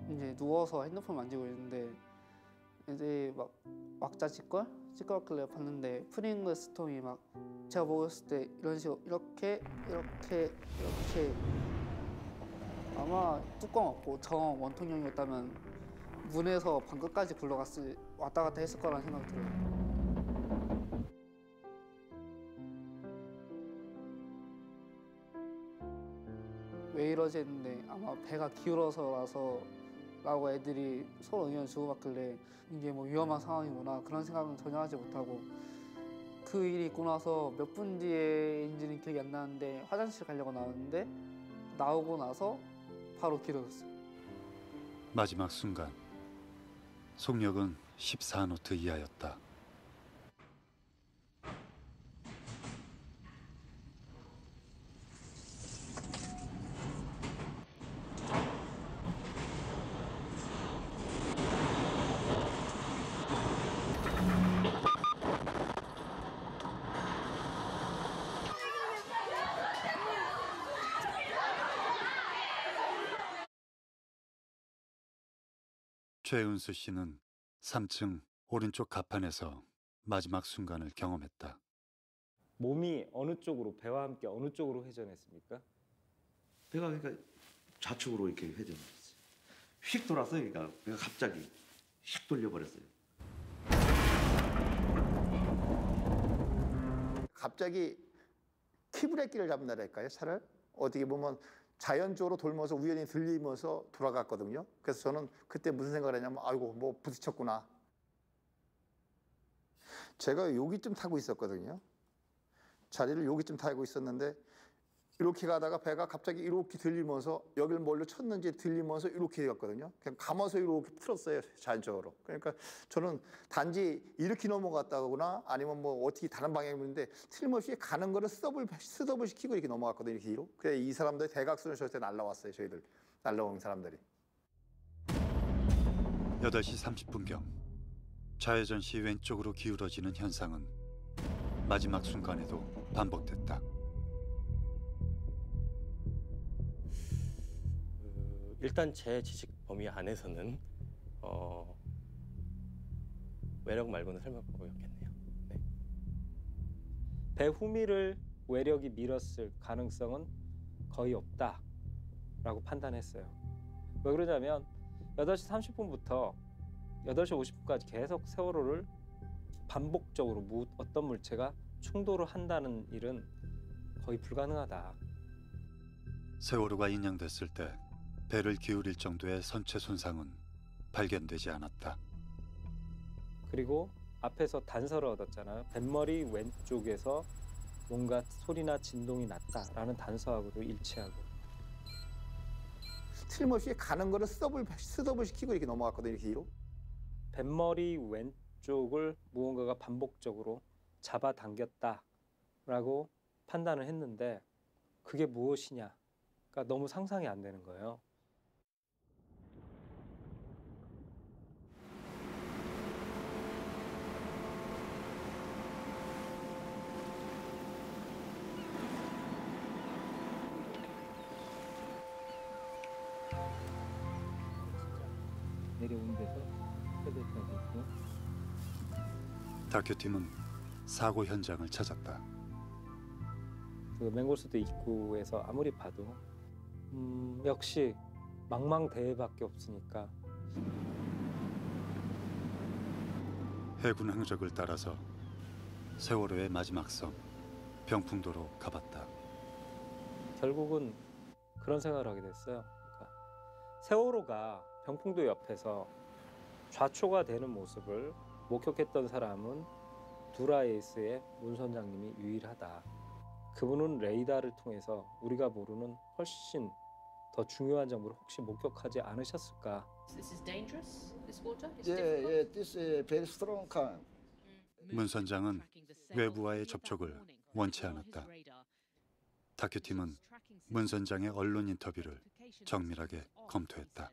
이제 누워서 핸드폰 만지고 있는데 애들이 막 왁자 찌꺼기를 봤는데 프링글스통이 막 제가 먹었을 때 이런 식으로 이렇게 아마 뚜껑 없고 정 원통형이었다면 문에서 방 끝까지 왔다 갔다 했을 거라는 생각이 들어요. 왜 이러지 했는데 아마 배가 기울어서라서 라고 애들이 서로 의견을 주고받길래 이게 뭐 위험한 상황이구나 그런 생각은 전혀 하지 못하고 그 일이 있고 나서 몇 분 뒤에인지는 기억이 안 나는데 화장실 가려고 나왔는데 나오고 나서 바로 길어졌어요. 마지막 순간 속력은 14노트 이하였다. 최은수 씨는 3층 오른쪽 갑판에서 마지막 순간을 경험했다. 몸이 어느 쪽으로 배와 함께 어느 쪽으로 회전했습니까? 배가 그러니까 좌측으로 이렇게 회전했어요. 휙 돌았어요. 그러니까 배가 갑자기 휙 돌려버렸어요. 갑자기 키브레이크를 잡는다랄까요? 차를 어떻게 보면 자연적으로 돌면서 우연히 들리면서 돌아갔거든요. 그래서 저는 그때 무슨 생각을 했냐면 아이고 뭐 부딪혔구나. 제가 여기쯤 타고 있었거든요. 자리를 여기쯤 타고 있었는데 이렇게 가다가 배가 갑자기 이렇게 들리면서 여기를 뭘로 쳤는지 들리면서 이렇게 갔거든요. 그냥 감아서 이렇게 풀었어요. 자연적으로. 그러니까 저는 단지 이렇게 넘어갔다거나 아니면 뭐 어떻게 다른 방향인데 틀림없이 가는 거를 스톱을 시키고 이렇게 넘어갔거든요. 이렇게 뒤로. 그래서 이 사람들이 대각선을 쳤을 때 날라왔어요. 저희들. 날라온 사람들이. 8시 30분경 좌회전 시 왼쪽으로 기울어지는 현상은 마지막 순간에도 반복됐다. 일단 제 지식 범위 안에서는 외력 말고는 설명 방법이 없겠네요. 네. 배 후미를 외력이 밀었을 가능성은 거의 없다라고 판단했어요. 왜 그러냐면 8시 30분부터 8시 50분까지 계속 세월호를 반복적으로 어떤 물체가 충돌을 한다는 일은 거의 불가능하다. 세월호가 인양됐을 때 배를 기울일 정도의 선체 손상은 발견되지 않았다. 그리고 앞에서 단서를 얻었잖아요. 뱃머리 왼쪽에서 뭔가 소리나 진동이 났다라는 단서하고도 일치하고. 틀림없이 가는 거를 스톱을 시키고 이렇게 넘어갔거든요. 이렇게 뒤로. 뱃머리 왼쪽을 무언가가 반복적으로 잡아당겼다라고 판단을 했는데 그게 무엇이냐가 너무 상상이 안 되는 거예요. 내려온 데서 헤드까지 있고. 다큐팀은 사고 현장을 찾았다. 그 맹골수도 입구에서 아무리 봐도 역시 망망대해밖에 없으니까. 해군 항적을 따라서 세월호의 마지막 섬 병풍도로 가봤다. 결국은 그런 생각을 하게 됐어요. 그러니까 세월호가 병풍도 옆에서 좌초가 되는 모습을 목격했던 사람은 두라에이스의 문 선장님이 유일하다. 그분은 레이더를 통해서 우리가 모르는 훨씬 더 중요한 정보를 혹시 목격하지 않으셨을까? This is dangerous. This water is Yeah, this is very strong current. 문 선장은 외부와의 접촉을 원치 않았다. 다큐팀은 문 선장의 언론 인터뷰를 정밀하게 검토했다.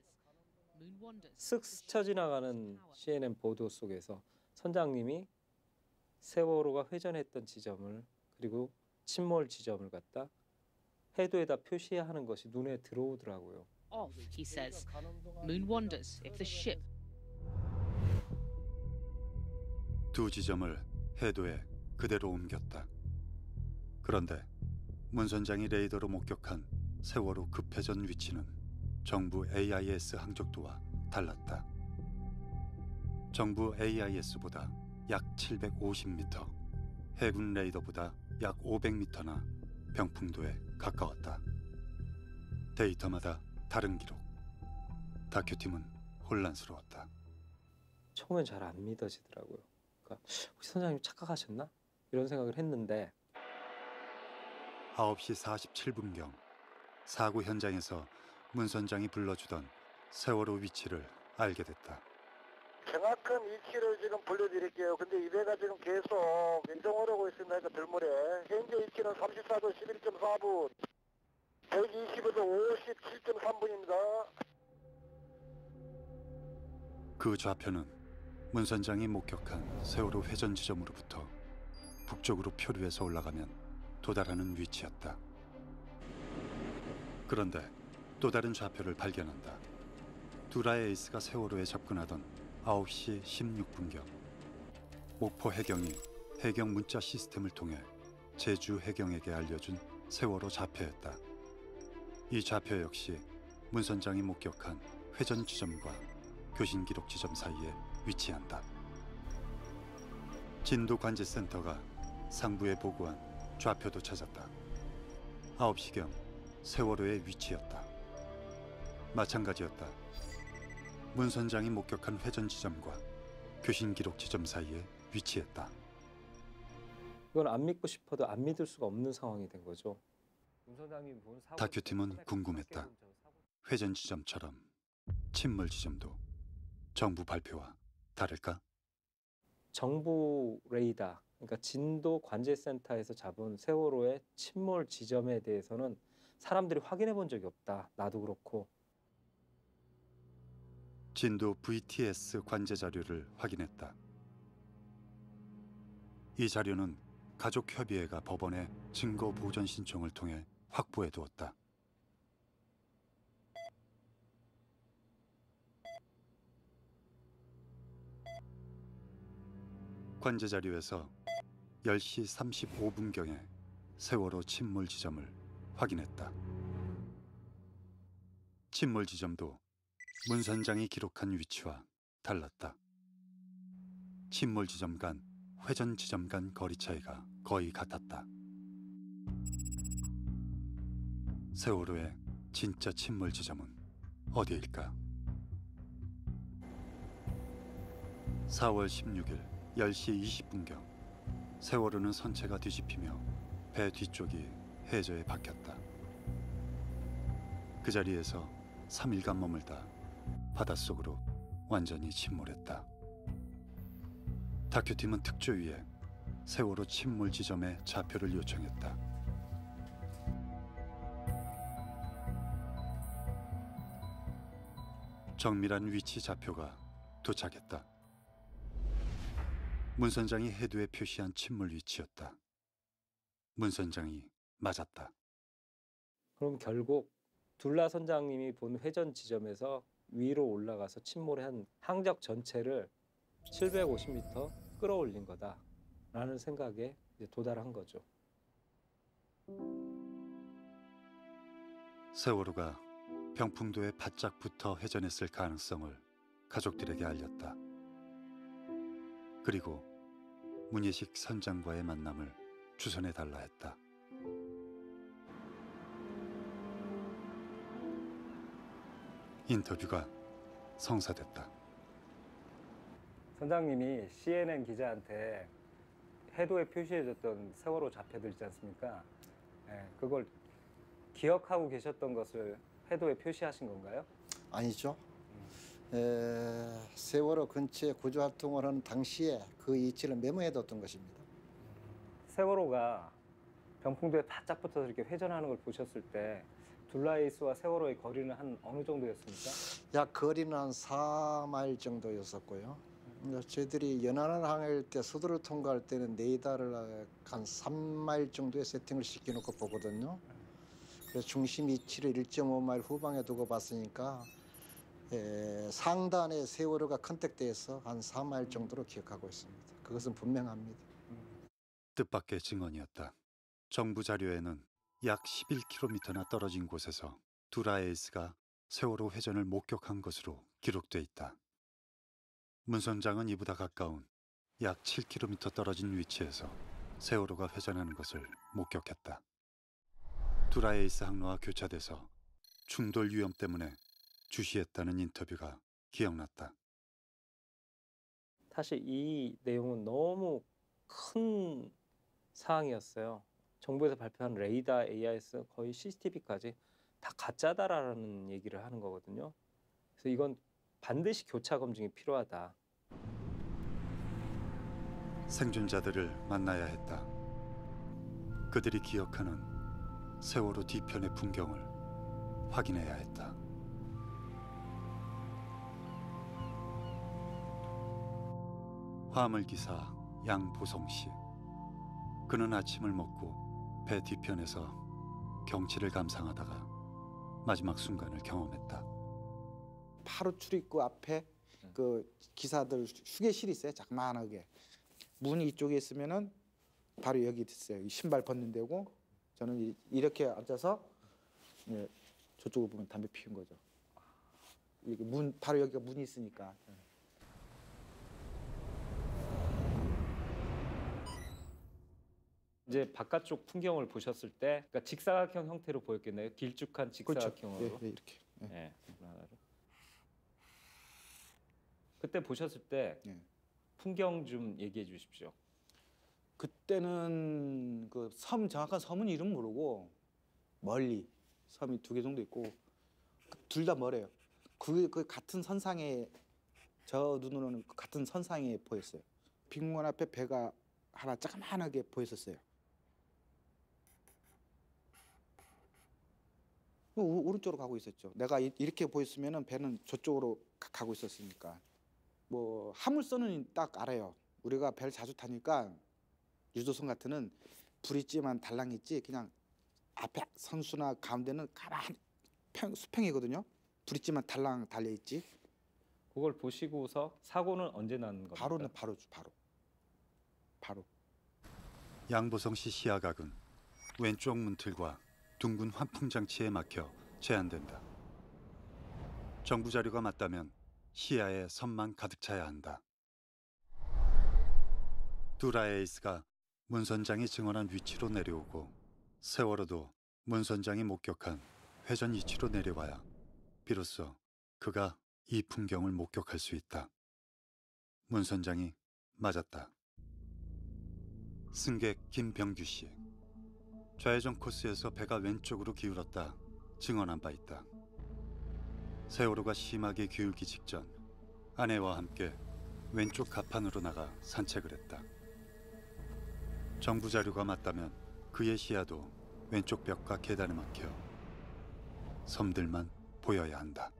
쓱 스쳐 지나가는 CNN 보도 속에서 선장님이 세월호가 회전했던 지점을 그리고 침몰 지점을 갖다 해도에다 표시하는 것이 눈에 들어오더라고요. Off, he says. Moon wonders if the ship 두 지점을 해도에 그대로 옮겼다. 그런데 문 선장이 레이더로 목격한 세월호 급회전 위치는 정부 AIS 항적도와 달랐다. 정부 AIS보다 약 750m, 해군 레이더보다 약 500m나 병풍도에 가까웠다. 데이터마다 다른 기록. 다큐팀은 혼란스러웠다. 처음엔 잘 안 믿어지더라고요. 그러니까 혹시 선장님 착각하셨나? 이런 생각을 했는데 9시 47분경 사고 현장에서 문 선장이 불러주던 세월호 위치를 알게 됐다. 정확한 위치를 지금 불러드릴게요. 근데 이 배가 지금 계속 이동을 하고 있습니다. 들물에. 현재 위치는 34도 11.4분, 125도 57.3분입니다. 그 좌표는 문 선장이 목격한 세월호 회전 지점으로부터 북쪽으로 표류해서 올라가면 도달하는 위치였다. 그런데 또 다른 좌표를 발견한다. 두라의 에이스가 세월호에 접근하던 9시 16분경 목포 해경이 해경 문자 시스템을 통해 제주 해경에게 알려준 세월호 좌표였다. 이 좌표 역시 문 선장이 목격한 회전 지점과 교신 기록 지점 사이에 위치한다. 진도관제센터가 상부에 보고한 좌표도 찾았다. 9시경 세월호의 위치였다. 마찬가지였다. 문 선장이 목격한 회전 지점과 교신 기록 지점 사이에 위치했다. 이건 안 믿고 싶어도 안 믿을 수가 없는 상황이 된 거죠. 문 선장님 본 사고 다큐팀은 궁금했다. 회전 지점처럼 침몰 지점도 정부 발표와 다를까? 정부 레이더, 그러니까 진도 관제센터에서 잡은 세월호의 침몰 지점에 대해서는 사람들이 확인해 본 적이 없다. 나도 그렇고. 진도 VTS 관제 자료를 확인했다. 이 자료는 가족협의회가 법원에 증거 보전 신청을 통해 확보해 두었다. 관제 자료에서 10시 35분경에 세월호 침몰 지점을 확인했다. 침몰 지점도 문 선장이 기록한 위치와 달랐다. 침몰 지점 간, 회전 지점 간 거리 차이가 거의 같았다. 세월호의 진짜 침몰 지점은 어디일까? 4월 16일 10시 20분경 세월호는 선체가 뒤집히며 배 뒤쪽이 해저에 박혔다. 그 자리에서 3일간 머물다 바닷속으로 완전히 침몰했다. 다큐팀은 특조위에 세월호 침몰 지점의 좌표를 요청했다. 정밀한 위치 좌표가 도착했다. 문 선장이 해도에 표시한 침몰 위치였다. 문 선장이 맞았다. 그럼 결국 둘라 선장님이 본 회전 지점에서 위로 올라가서 침몰한 항적 전체를 750m 끌어올린 거다라는 생각에 이제 도달한 거죠. 세월호가 병풍도에 바짝 붙어 회전했을 가능성을 가족들에게 알렸다. 그리고 문예식 선장과의 만남을 주선해달라 했다. 인터뷰가 성사됐다. 선장님이 CNN 기자한테 해도에 표시해줬던 세월호 좌표들 있지 않습니까? 그걸 기억하고 계셨던 것을 해도에 표시하신 건가요? 아니죠. 세월호 근처에 구조활동을 하는 당시에 그 위치를 메모해뒀던 것입니다. 세월호가 병풍도에 바짝 붙어서 이렇게 회전하는 걸 보셨을 때 둘라에이스와 세월호의 거리는 한 어느 정도였습니까? 약 거리는 한 4마일 정도였었고요. 저희들이 연안을 항해할 때 서도를 통과할 때는 레이더를 한 3마일 정도에 세팅을 시켜놓고 보거든요. 그래서 중심 위치를 1.5마일 후방에 두고 봤으니까 상단에 세월호가 컨택돼서 한 4마일 정도로 기억하고 있습니다. 그것은 분명합니다. 뜻밖의 증언이었다. 정부 자료에는 약 11km나 떨어진 곳에서 두라에이스가 세월호 회전을 목격한 것으로 기록돼 있다. 문 선장은 이보다 가까운 약 7km 떨어진 위치에서 세월호가 회전하는 것을 목격했다. 두라에이스 항로와 교차돼서 충돌 위험 때문에 주시했다는 인터뷰가 기억났다. 사실 이 내용은 너무 큰 사항이었어요. 정부에서 발표한 레이더, AIS, 거의 CCTV까지 다 가짜다라는 얘기를 하는 거거든요. 그래서 이건 반드시 교차 검증이 필요하다. 생존자들을 만나야 했다. 그들이 기억하는 세월호 뒤편의 풍경을 확인해야 했다. 화물기사 양보성 씨. 그는 아침을 먹고 배 뒤편에서 경치를 감상하다가 마지막 순간을 경험했다. 바로 출입구 앞에 그 기사들 휴게실이 있어요. 자그마하게. 문이 이쪽에 있으면은 바로 여기 있어요. 신발 벗는 데고 저는 이렇게 앉아서 저쪽을 보면 담배 피운 거죠. 이게 문 바로 여기가 문이 있으니까. 이제 바깥쪽 풍경을 보셨을 때, 그러니까 직사각형 형태로 보였겠네요. 길쭉한 직사각형으로. 그렇죠. 이렇게. 네. 그때 보셨을 때 풍경 좀 얘기해 주십시오. 그때는 그 섬 정확한 섬은 이름 모르고 멀리 섬이 2개 정도 있고 둘 다 멀어요. 그 같은 선상에 저 눈으로는 같은 선상에 보였어요. 빅문 앞에 배가 하나 조그만하게 보였었어요. 오른쪽으로 가고 있었죠. 내가 이렇게 보였으면은 배는 저쪽으로 가고 있었으니까. 뭐 화물선은 딱 알아요. 우리가 배를 자주 타니까 유도선 같은 불 있지만 달랑 있지 그냥 앞에 선수나 가운데는 가만히 수평이거든요. 불 있지만 달랑 달려 있지. 그걸 보시고서 사고는 언제 난 겁니까? 바로. 양보성 씨 시야각은 왼쪽 문틀과 둥근 환풍 장치에 막혀 제한된다. 정부 자료가 맞다면 시야에 섬만 가득 차야 한다. 두라에이스가 문 선장이 증언한 위치로 내려오고 세월호도 문 선장이 목격한 회전 위치로 내려와야 비로소 그가 이 풍경을 목격할 수 있다. 문 선장이 맞았다. 승객 김병규 씨. 좌회전 코스에서 배가 왼쪽으로 기울었다 증언한 바 있다. 세월호가 심하게 기울기 직전 아내와 함께 왼쪽 갑판으로 나가 산책을 했다. 정부 자료가 맞다면 그의 시야도 왼쪽 벽과 계단에 막혀 섬들만 보여야 한다.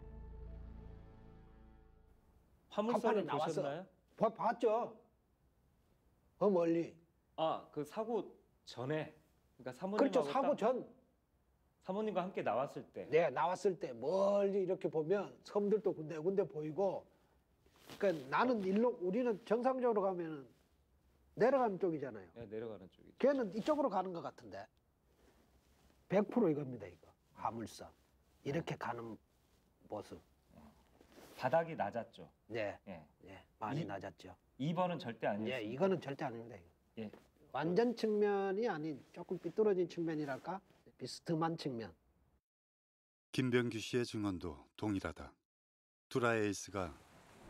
화물선을 보셨나요? 봤죠. 멀리. 아, 그 사고 전에, 그러니까 사모님하고 그렇죠. 사고 전. 사모님과 함께 나왔을 때. 네, 나왔을 때 멀리 이렇게 보면 섬들도 군데군데 보이고. 그러니까 나는 우리는 정상적으로 가면은 내려가는 쪽이잖아요. 네, 내려가는 쪽이죠. 걔는 이쪽으로 가는 것 같은데. 100% 이겁니다, 이거. 화물선. 이렇게 가는 모습. 바닥이 낮았죠. 네. 많이 낮았죠. 2번은 절대 아니었습니다. 예, 이거는 절대 아닙니다. 이거. 예. 완전 측면이 아닌 조금 삐뚤어진 측면이랄까? 비스듬한 측면. 김병규 씨의 증언도 동일하다. 두라에이스가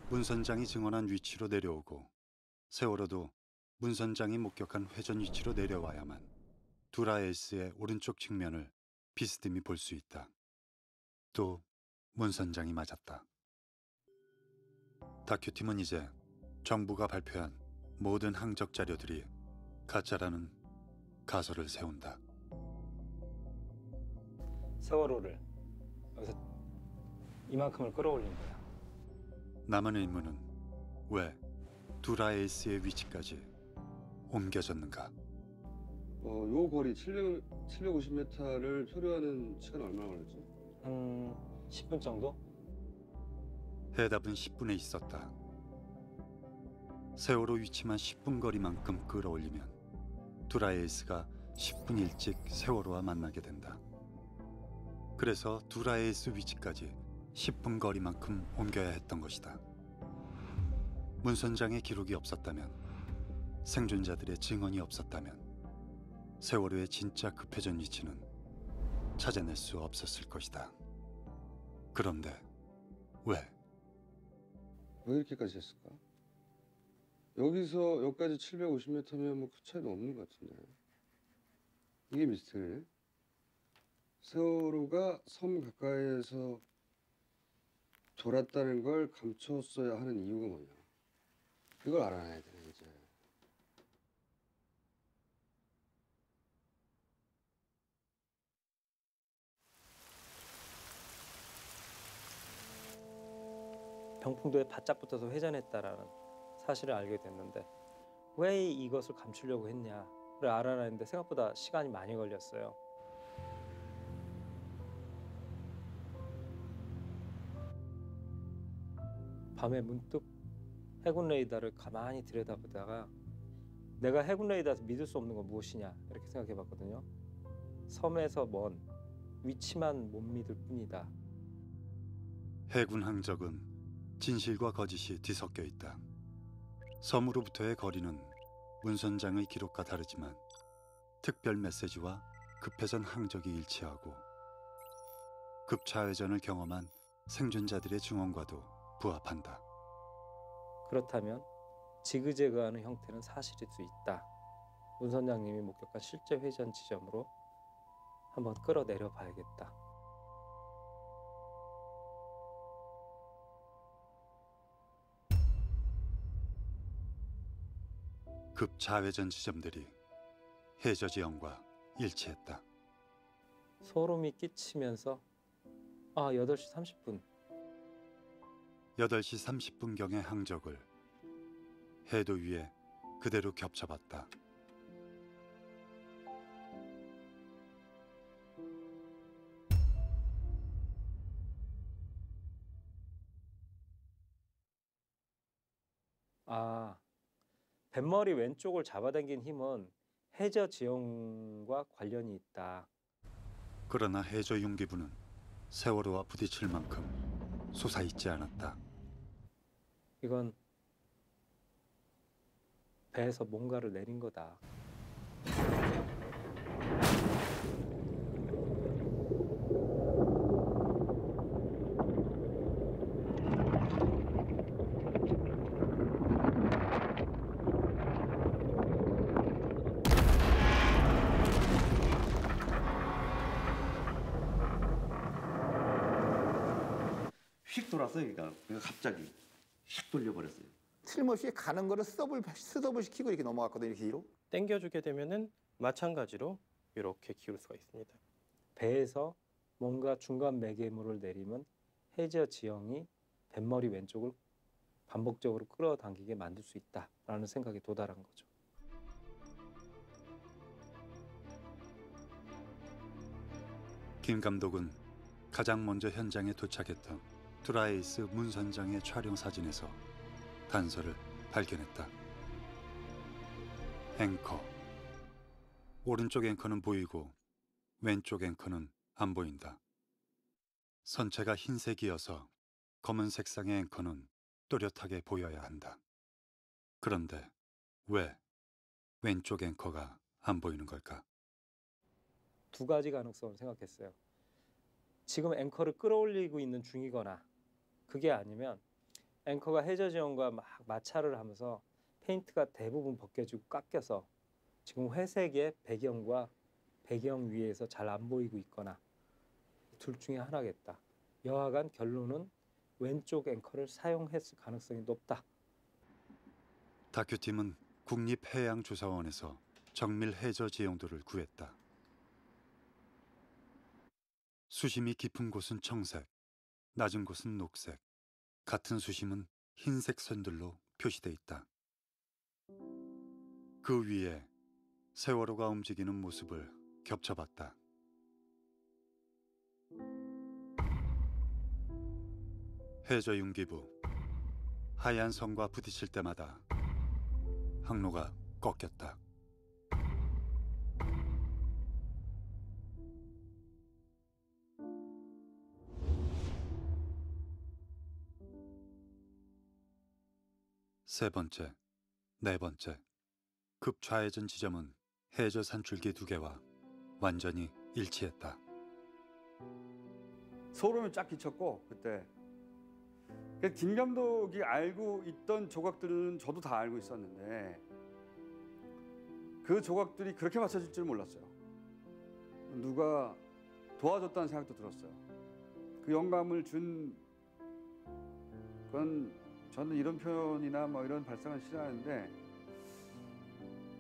문 선장이 증언한 위치로 내려오고 세월호도 문 선장이 목격한 회전 위치로 내려와야만 두라에이스의 오른쪽 측면을 비스듬히 볼 수 있다. 또 문 선장이 맞았다. 다큐팀은 이제 정부가 발표한 모든 항적 자료들이 가짜라는 가설을 세운다. 세월호를 여기서 이만큼을 끌어올린 거야. 남은 의문은 왜 두라에이스의 위치까지 옮겨졌는가? 요 거리 750m를 표류하는 시간 얼마나 걸렸죠? 10분 정도? 해답은 10분에 있었다. 세월호 위치만 10분 거리만큼 끌어올리면 두라에이스가 10분 일찍 세월호와 만나게 된다. 그래서 두라에이스 위치까지 10분 거리만큼 옮겨야 했던 것이다. 문 선장의 기록이 없었다면, 생존자들의 증언이 없었다면 세월호의 진짜 급회전 위치는 찾아낼 수 없었을 것이다. 그런데 왜 이렇게까지 했을까? 여기서 여기까지 750m면 뭐 그 차이도 없는 것 같은데. 이게 미스터리네. 세월호가 섬 가까이에서 돌았다는 걸 감췄어야 하는 이유가 뭐냐. 이걸 알아내야 되네 이제. 병풍도에 바짝 붙어서 회전했다라는 사실을 알게 됐는데 왜 이것을 감추려고 했냐를 알아내는데 생각보다 시간이 많이 걸렸어요. 밤에 문득 해군 레이더를 가만히 들여다보다가 내가 해군 레이더에서 믿을 수 없는 건 무엇이냐 이렇게 생각해 봤거든요. 섬에서 먼 위치만 못 믿을 뿐이다. 해군 항적은 진실과 거짓이 뒤섞여 있다. 섬으로부터의 거리는 문 선장의 기록과 다르지만 특별 메시지와 급회전 항적이 일치하고 급차회전을 경험한 생존자들의 증언과도 부합한다. 그렇다면 지그재그하는 형태는 사실일 수 있다. 문 선장님이 목격한 실제 회전 지점으로 한번 끌어내려 봐야겠다. 급차회전 지점들이 해저 지형과 일치했다. 소름이 끼치면서 8시 30분 8시 30분경의 항적을 해도 위에 그대로 겹쳐봤다. 뱃머리 왼쪽을 잡아당긴 힘은 해저 지형과 관련이 있다. 그러나 해저 융기부는 세월호와 부딪힐 만큼 솟아있지 않았다. 이건 배에서 뭔가를 내린 거다. 휙 돌았어요. 그러니까 갑자기 휙 돌려버렸어요. 틀림없이 가는 거를 스톱을 시키고 이렇게 넘어갔거든요. 이렇게 뒤로. 당겨주게 되면은 마찬가지로 이렇게 기울 수가 있습니다. 배에서 뭔가 중간 매개물을 내리면 해저 지형이 뱃머리 왼쪽을 반복적으로 끌어당기게 만들 수 있다라는 생각에 도달한 거죠. 김 감독은 가장 먼저 현장에 도착했던 두라에이스 문 선장의 촬영 사진에서 단서를 발견했다. 앵커. 오른쪽 앵커는 보이고 왼쪽 앵커는 안 보인다. 선체가 흰색이어서 검은 색상의 앵커는 또렷하게 보여야 한다. 그런데 왜 왼쪽 앵커가 안 보이는 걸까? 두 가지 가능성을 생각했어요. 지금 앵커를 끌어올리고 있는 중이거나 그게 아니면 앵커가 해저 지형과 막 마찰을 하면서 페인트가 대부분 벗겨지고 깎여서 지금 회색의 배경과 배경 위에서 잘 안 보이고 있거나 둘 중에 하나겠다. 여하간 결론은 왼쪽 앵커를 사용했을 가능성이 높다. 다큐팀은 국립해양조사원에서 정밀 해저 지형도를 구했다. 수심이 깊은 곳은 청색, 낮은 곳은 녹색, 같은 수심은 흰색 선들로 표시돼 있다. 그 위에 세월호가 움직이는 모습을 겹쳐봤다. 해저 융기부 하얀 선과 부딪힐 때마다 항로가 꺾였다. 세 번째, 네 번째, 급좌회전 지점은 해저 산줄기 2개와 완전히 일치했다. 소름이 쫙 끼쳤고 그때 김 감독이 알고 있던 조각들은 저도 다 알고 있었는데 그 조각들이 그렇게 맞춰질 줄 몰랐어요. 누가 도와줬다는 생각도 들었어요. 그 영감을 준 건 저는 이런 표현이나 뭐 이런 발상을 싫어하는데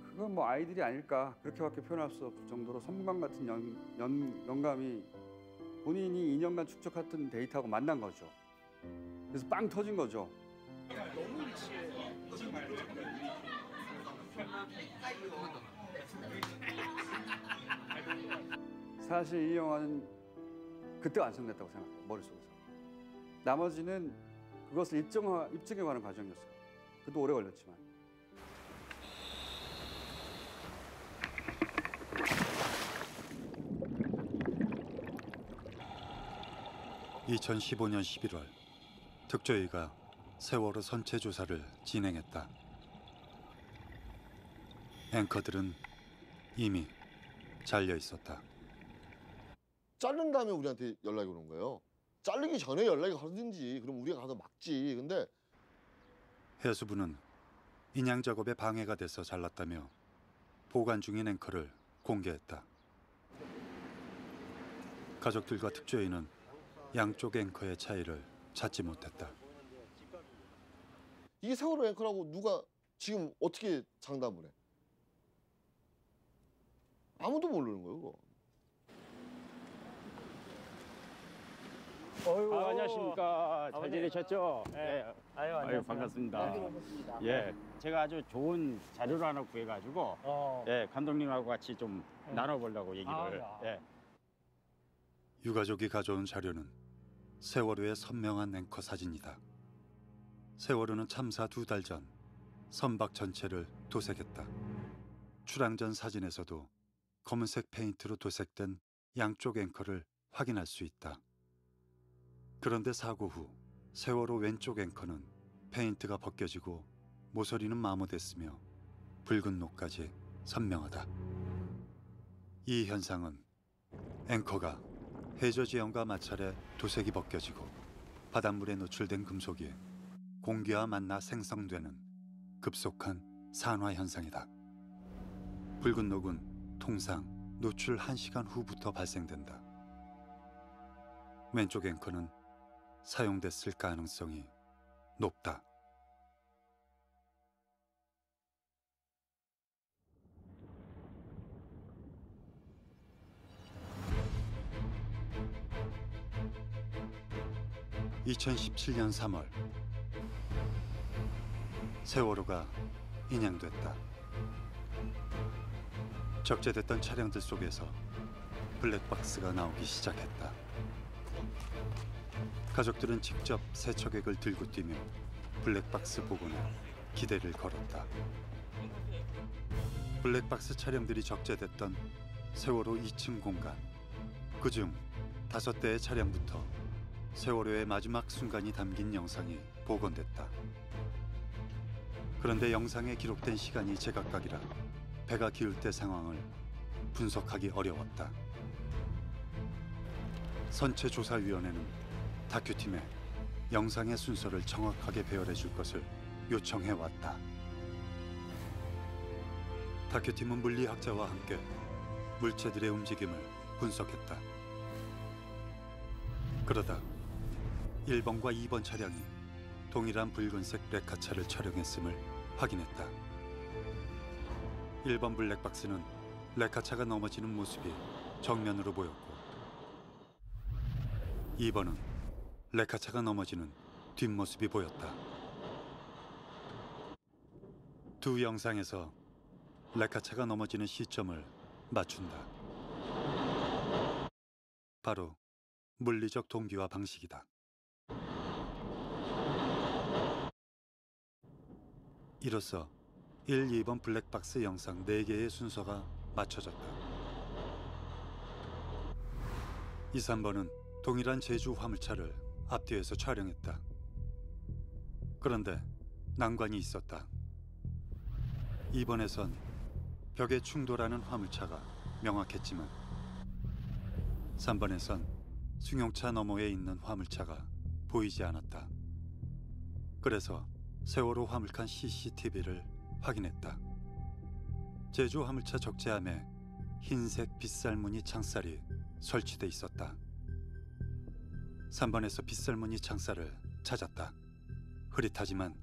그건 뭐 아이들이 아닐까 그렇게밖에 표현할 수 없을 정도로 선감 같은 영감이 본인이 2년간 축적했던 데이터하고 만난 거죠. 그래서 빵 터진 거죠. 너무 일치해. 사실 이 영화는 그때 완성됐다고 생각해요. 머릿속에서. 나머지는 그것을 입증해가는 과정이었어요. 그것도 오래 걸렸지만. (2015년 11월) 특조위가 세월호 선체 조사를 진행했다. 앵커들은 이미 잘려 있었다. 자른 다음에 우리한테 연락이 오는 거예요. 자르기 전에 연락이 가든지 그럼 우리가 가서 막지. 근데 해수부는 인양 작업에 방해가 돼서 잘랐다며 보관 중인 앵커를 공개했다. 가족들과 특조위는 양쪽 앵커의 차이를 찾지 못했다. 이게 세월호 앵커라고 누가 지금 어떻게 장담을 해? 아무도 모르는 거예요, 그거. 안녕하십니까. 잘 지내셨죠? 네. 아유, 반갑습니다. 예, 제가 아주 좋은 자료를 하나 구해가지고 예, 감독님하고 같이 좀 나눠보려고 얘기를. 예. 유가족이 가져온 자료는 세월호의 선명한 앵커 사진이다. 세월호는 참사 2달 전 선박 전체를 도색했다. 출항 전 사진에서도 검은색 페인트로 도색된 양쪽 앵커를 확인할 수 있다. 그런데 사고 후 세월호 왼쪽 앵커는 페인트가 벗겨지고 모서리는 마모됐으며 붉은 녹까지 선명하다. 이 현상은 앵커가 해저 지형과 마찰에 도색이 벗겨지고 바닷물에 노출된 금속이 공기와 만나 생성되는 급속한 산화 현상이다. 붉은 녹은 통상 노출 1시간 후부터 발생된다. 왼쪽 앵커는 사용됐을 가능성이 높다. (2017년 3월) 세월호가 인양됐다. 적재됐던 차량들 속에서 블랙박스가 나오기 시작했다. 가족들은 직접 세척액을 들고 뛰며 블랙박스 복원에 기대를 걸었다. 블랙박스 차량들이 적재됐던 세월호 2층 공간, 그중 5대의 차량부터 세월호의 마지막 순간이 담긴 영상이 복원됐다. 그런데 영상에 기록된 시간이 제각각이라 배가 기울 때 상황을 분석하기 어려웠다. 선체조사위원회는 다큐팀에 영상의 순서를 정확하게 배열해 줄 것을 요청해 왔다. 다큐팀은 물리학자와 함께 물체들의 움직임을 분석했다. 그러다 1번과 2번 차량이 동일한 붉은색 레카차를 촬영했음을 확인했다. 1번 블랙박스는 레카차가 넘어지는 모습이 정면으로 보였고 2번은 레카차가 넘어지는 뒷모습이 보였다. 두 영상에서 레카차가 넘어지는 시점을 맞춘다. 바로 물리적 동기화 방식이다. 이로써 1, 2번 블랙박스 영상 4개의 순서가 맞춰졌다. 2, 3번은 동일한 제주 화물차를 앞뒤에서 촬영했다. 그런데 난관이 있었다. 2번에선 벽에 충돌하는 화물차가 명확했지만 3번에선 승용차 너머에 있는 화물차가 보이지 않았다. 그래서 세월호 화물칸 CCTV를 확인했다. 제주 화물차 적재함에 흰색 빗살무늬 창살이 설치돼 있었다. 3번에서 빗살무늬 창살을 찾았다. 흐릿하지만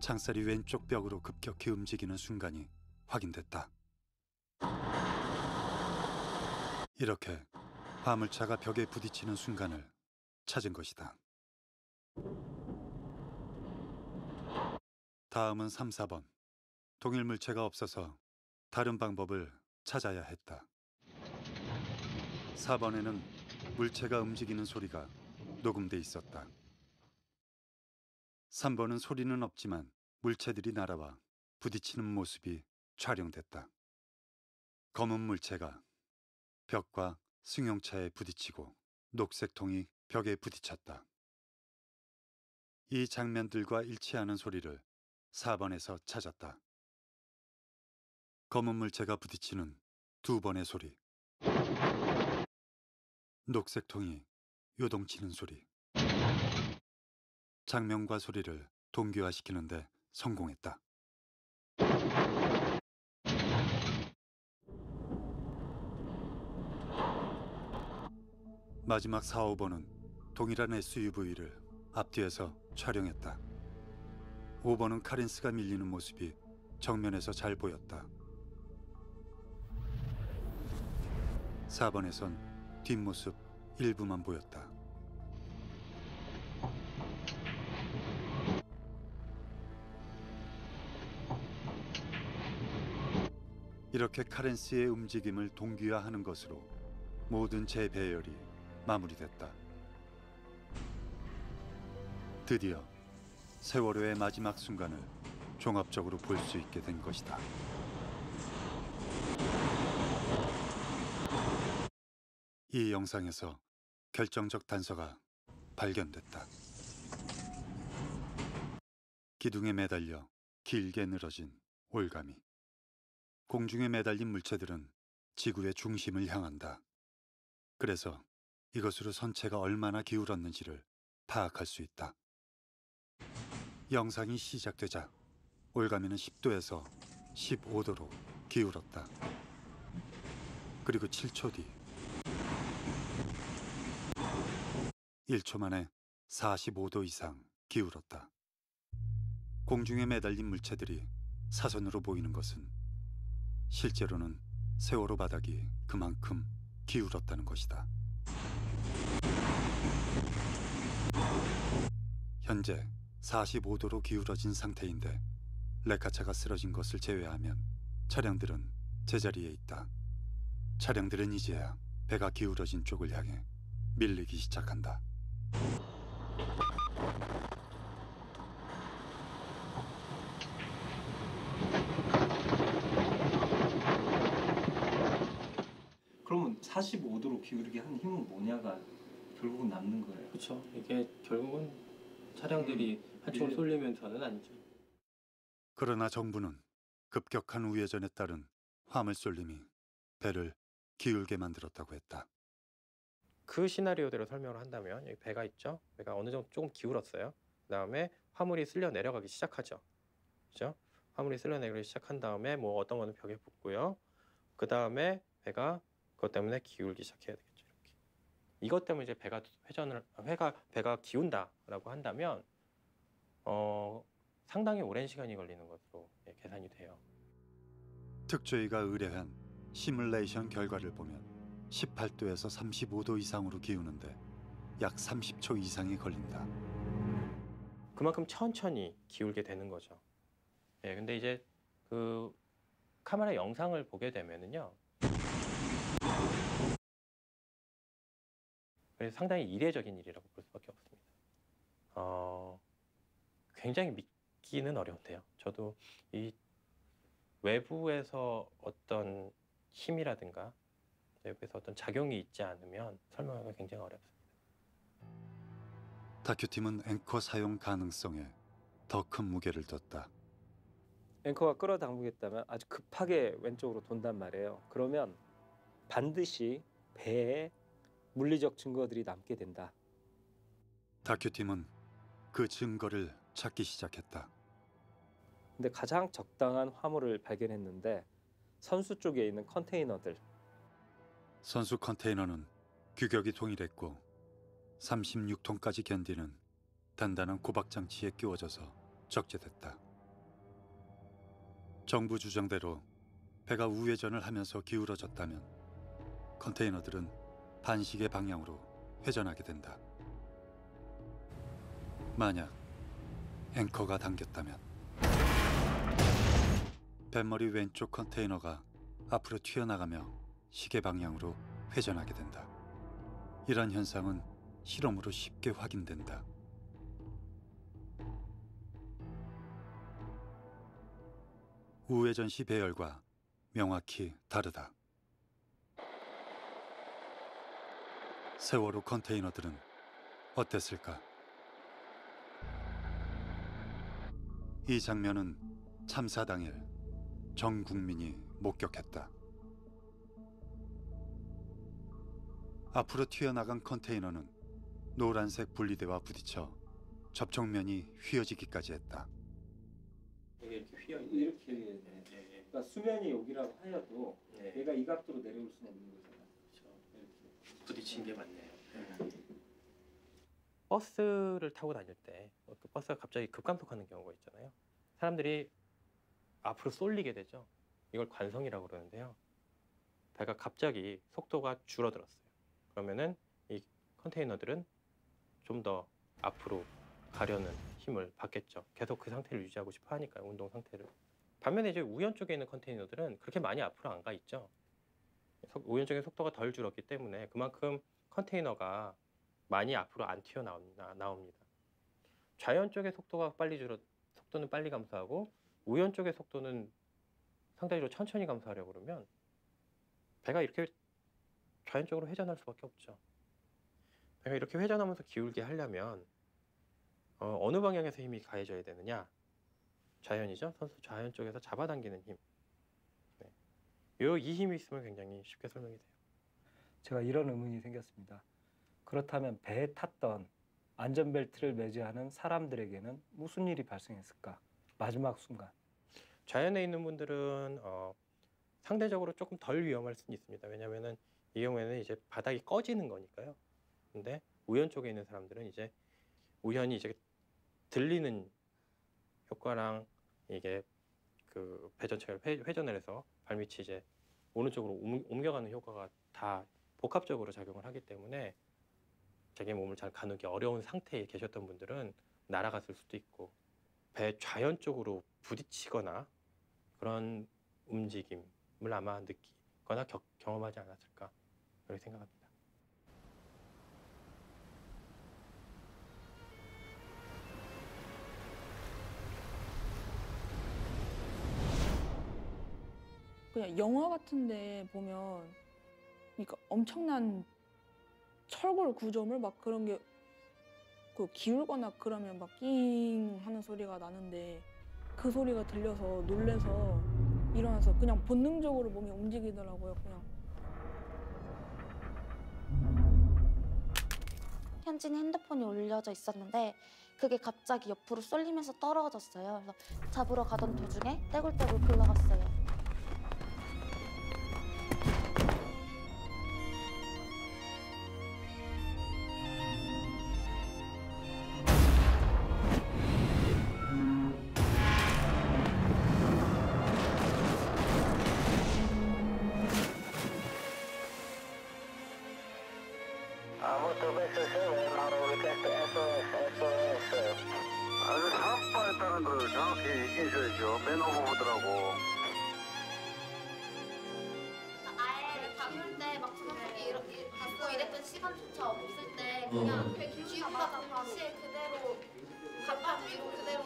창살이 왼쪽 벽으로 급격히 움직이는 순간이 확인됐다. 이렇게 화물차가 벽에 부딪히는 순간을 찾은 것이다. 다음은 3, 4번. 동일 물체가 없어서 다른 방법을 찾아야 했다. 4번에는 물체가 움직이는 소리가 녹음돼 있었다. 3번은 소리는 없지만 물체들이 날아와 부딪히는 모습이 촬영됐다. 검은 물체가 벽과 승용차에 부딪히고 녹색 통이 벽에 부딪혔다. 이 장면들과 일치하는 소리를 4번에서 찾았다. 검은 물체가 부딪히는 2번의 소리, 녹색 통이 요동치는 소리, 장면과 소리를 동기화시키는데 성공했다. 마지막 4, 5번은 동일한 SUV를 앞뒤에서 촬영했다. 5번은 카렌스가 밀리는 모습이 정면에서 잘 보였다. 4번에선 뒷모습 일부만 보였다. 이렇게 카렌스의 움직임을 동기화하는 것으로 모든 재배열이 마무리됐다. 드디어 세월호의 마지막 순간을 종합적으로 볼 수 있게 된 것이다. 이 영상에서 결정적 단서가 발견됐다. 기둥에 매달려 길게 늘어진 올가미. 공중에 매달린 물체들은 지구의 중심을 향한다. 그래서 이것으로 선체가 얼마나 기울었는지를 파악할 수 있다. 영상이 시작되자 올가미는 10도에서 15도로 기울었다. 그리고 7초 뒤 1초 만에 45도 이상 기울었다. 공중에 매달린 물체들이 사선으로 보이는 것은 실제로는 세월호 바닥이 그만큼 기울었다는 것이다. 현재 45도로 기울어진 상태인데 레카차가 쓰러진 것을 제외하면 차량들은 제자리에 있다. 차량들은 이제야 배가 기울어진 쪽을 향해 밀리기 시작한다. 그러면 45도로 기울이게 한 힘은 뭐냐가 결국은 남는 거예요. 그렇죠. 이게 결국은 차량들이 한쪽으로 쏠리면서는 아니죠. 그러나 정부는 급격한 우회전에 따른 화물 쏠림이 배를 기울게 만들었다고 했다. 그 시나리오대로 설명을 한다면 여기 배가 있죠. 배가 어느 정도 조금 기울었어요. 그다음에 화물이 쓸려 내려가기 시작하죠. 그렇죠? 화물이 쓸려 내려가기 시작한 다음에 뭐 어떤 거는 벽에 붙고요. 그다음에 배가 그것 때문에 기울기 시작해야 되겠죠. 이렇게. 이것 때문에 이제 배가 기운다라고 한다면 상당히 오랜 시간이 걸리는 것으로 계산이 돼요. 특조위가 의뢰한 시뮬레이션 결과를 보면 18도에서 35도 이상으로 기우는데 약 30초 이상이 걸린다. 그만큼 천천히 기울게 되는 거죠. 근데 이제 그 카메라 영상을 보게 되면은요. 그래서 상당히 이례적인 일이라고 볼 수밖에 없습니다. 굉장히 믿기는 어려운데요. 저도 이 외부에서 어떤 힘이라든가 외부에서 어떤 작용이 있지 않으면 설명하기가 굉장히 어렵습니다. 다큐팀은 앵커 사용 가능성에 더 큰 무게를 뒀다. 앵커가 끌어당기겠다면 아주 급하게 왼쪽으로 돈단 말이에요. 그러면 반드시 배에 물리적 증거들이 남게 된다. 다큐팀은 그 증거를 찾기 시작했다. 근데 가장 적당한 화물을 발견했는데 선수 쪽에 있는 컨테이너들. 선수 컨테이너는 규격이 동일했고 36톤까지 견디는 단단한 고박 장치에 끼워져서 적재됐다. 정부 주장대로 배가 우회전을 하면서 기울어졌다면 컨테이너들은 반시계 방향으로 회전하게 된다. 만약 앵커가 당겼다면 뱃머리 왼쪽 컨테이너가 앞으로 튀어나가며 시계 방향으로 회전하게 된다. 이런 현상은 실험으로 쉽게 확인된다. 우회전 시 배열과 명확히 다르다. 세월호 컨테이너들은 어땠을까? 이 장면은 참사 당일 전 국민이 목격했다. 앞으로 튀어나간 컨테이너는 노란색 분리대와 부딪혀 접촉면이 휘어지기까지 했다. 이게 이렇게 휘어 이렇게 그러니까 수면이 여기라고 하여도 얘가 이 각도로 내려올 수는 없는 거잖아요. 그렇죠. 부딪힌 게 맞네요. 버스를 타고 다닐 때 그 버스가 갑자기 급감속하는 경우가 있잖아요. 사람들이 앞으로 쏠리게 되죠. 이걸 관성이라고 그러는데요. 배가 갑자기 속도가 줄어들었어요. 그러면은 이 컨테이너들은 좀 더 앞으로 가려는 힘을 받겠죠. 계속 그 상태를 유지하고 싶어 하니까요. 운동 상태를. 반면에 이제 우연 쪽에 있는 컨테이너들은 그렇게 많이 앞으로 안 가 있죠. 우연적인 속도가 덜 줄었기 때문에 그만큼 컨테이너가 많이 앞으로 안 튀어나옵니다. 좌연 쪽의 속도가 속도는 빨리 감소하고 우연 쪽의 속도는 상대적으로 천천히 감소하려고 그러면 배가 이렇게 좌연 쪽으로 회전할 수밖에 없죠. 배가 이렇게 회전하면서 기울게 하려면 어느 방향에서 힘이 가해져야 되느냐? 좌연이죠. 선수 좌연 쪽에서 잡아당기는 힘. 이 힘이 있으면 굉장히 쉽게 설명이 돼요. 제가 이런 의문이 생겼습니다. 그렇다면 배에 탔던 안전벨트를 매지 않은 사람들에게는 무슨 일이 발생했을까? 마지막 순간. 좌연에 있는 분들은 상대적으로 조금 덜 위험할 수는 있습니다. 왜냐하면은 이 경우에는 이제 바닥이 꺼지는 거니까요. 근데 우연 쪽에 있는 사람들은 이제 우연히 이제 들리는 효과랑 이게 그 배 전체를 회전을 해서 발밑이 이제 오른쪽으로 옮겨가는 효과가 다 복합적으로 작용을 하기 때문에 자기 몸을 잘 가누기 어려운 상태에 계셨던 분들은 날아갔을 수도 있고 배 좌연 쪽으로 부딪히거나 그런 움직임을 아마 느끼거나 경험하지 않았을까 그렇게 생각합니다. 그냥 영화 같은데 보면 그러니까 엄청난 철골 구조물 막 그런 게 그 기울거나 그러면 막 낑 하는 소리가 나는데 그 소리가 들려서 놀래서 일어나서 그냥 본능적으로 몸이 움직이더라고요. 그냥. 현진이 핸드폰이 올려져 있었는데 그게 갑자기 옆으로 쏠리면서 떨어졌어요. 그래서 잡으러 가던 도중에 떼굴떼굴 굴러갔어요. 아주 사업바에 따른 걸 정확히 얘기해줘야죠. 매너 부부들하고. 이럴 때 막 중학생이 이렇게 갖고 이랬던 시간조차 없을 때 그냥 기운받아 바시에 그대로 간판 위로 그대로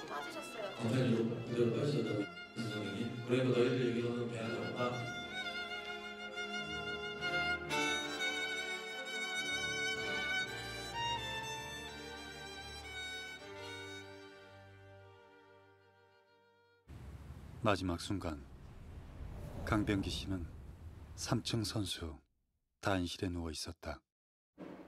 빠지셨어요. 간판 위로 그대로 빠지셨다고 선생님이. 그러니까 너희들 얘기하는 배하자가 마지막 순간 강병기 씨는 3층 선수 다인실에 누워 있었다.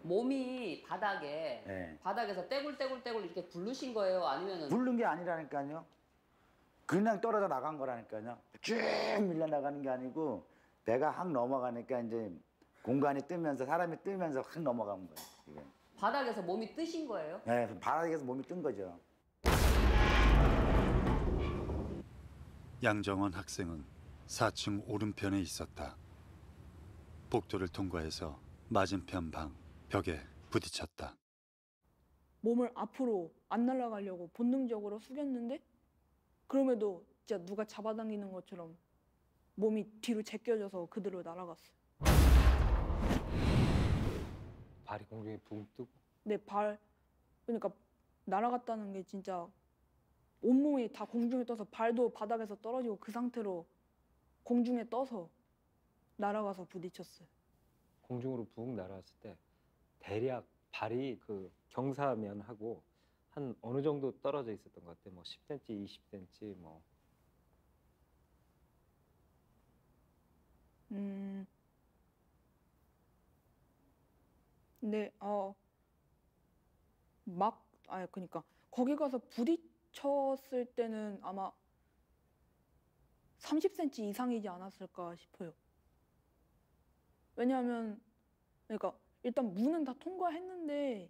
몸이 바닥에 바닥에서 떼굴떼굴 이렇게 굴르신 거예요? 아니면은 굴른 게 아니라니까요. 그냥 떨어져 나간 거라니까요. 쭉 밀려 나가는 게 아니고 배가 확 넘어가니까 이제 공간이 뜨면서 사람이 뜨면서 확 넘어간 거예요. 이게. 바닥에서 몸이 뜨신 거예요? 네, 바닥에서 몸이 뜬 거죠. 양정원 학생은 4층 오른편에 있었다. 복도를 통과해서 맞은편 방 벽에 부딪혔다. 몸을 앞으로 안 날아가려고 본능적으로 숙였는데 그럼에도 진짜 누가 잡아당기는 것처럼 몸이 뒤로 제껴져서 그대로 날아갔어요. 발이 공중에 붕 뜨고. 내 발, 그러니까 날아갔다는 게 진짜 온몸이 다 공중에 떠서 발도 바닥에서 떨어지고 그 상태로 공중에 떠서 날아가서 부딪혔어요. 공중으로 붕 날아왔을 때 대략 발이 그 경사면하고 한 어느 정도 떨어져 있었던 것 같아요. 뭐 10cm, 20cm 뭐. 네, 그러니까 거기 가서 부딪혔을 때는 아마 30cm 이상이지 않았을까 싶어요. 왜냐하면 그러니까 일단 문은 다 통과했는데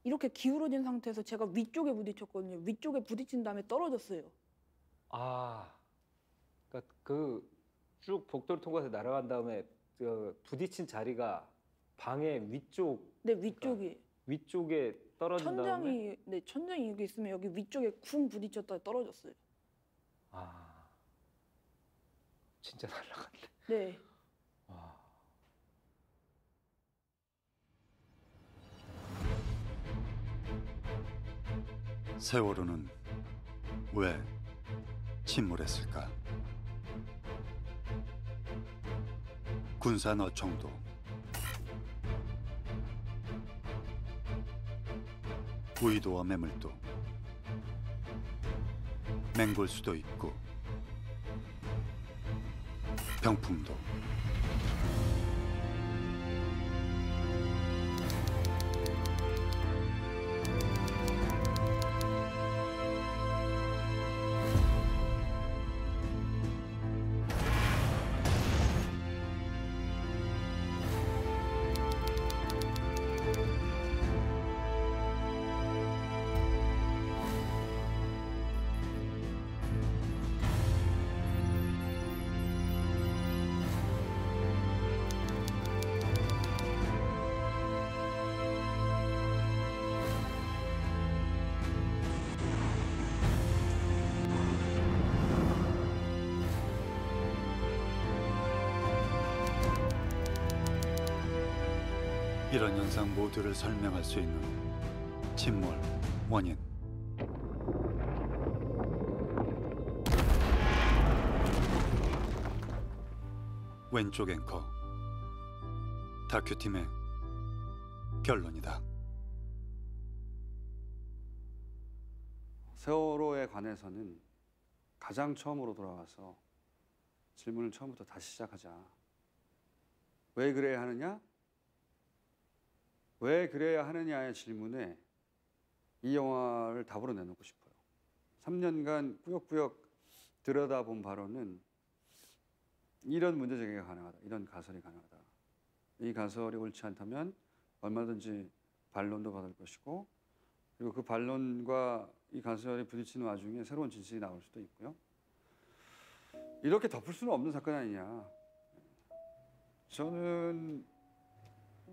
이렇게 기울어진 상태에서 제가 위쪽에 부딪혔거든요. 위쪽에 부딪힌 다음에 떨어졌어요. 아, 그러니까 그 쭉 복도를 통과해서 날아간 다음에 그 부딪힌 자리가 방의 위쪽. 네, 위쪽이. 그러니까 위쪽에 떨어진 다음에. 천장이 여기 있으면 여기 위쪽에 쿵 부딪혔다 떨어졌어요. 아, 진짜 날아갔네. 네. 세월호는 왜 침몰했을까? 군산 어청도, 우이도와 매물도, 맹골수도 있고 병풍도. 이런 현상 모두를 설명할 수 있는 침몰 원인. 왼쪽 앵커 다큐팀의 결론이다. 세월호에 관해서는 가장 처음으로 돌아와서 질문을 처음부터 다시 시작하자. 왜 그래야 하느냐? 왜 그래야 하느냐의 질문에 이 영화를 답으로 내놓고 싶어요. 3년간 꾸역꾸역 들여다본 바로는 이런 문제 제기가 가능하다. 이런 가설이 가능하다. 이 가설이 옳지 않다면 얼마든지 반론도 받을 것이고, 그리고 그 반론과 이 가설이 부딪히는 와중에 새로운 진실이 나올 수도 있고요. 이렇게 덮을 수는 없는 사건 아니냐. 저는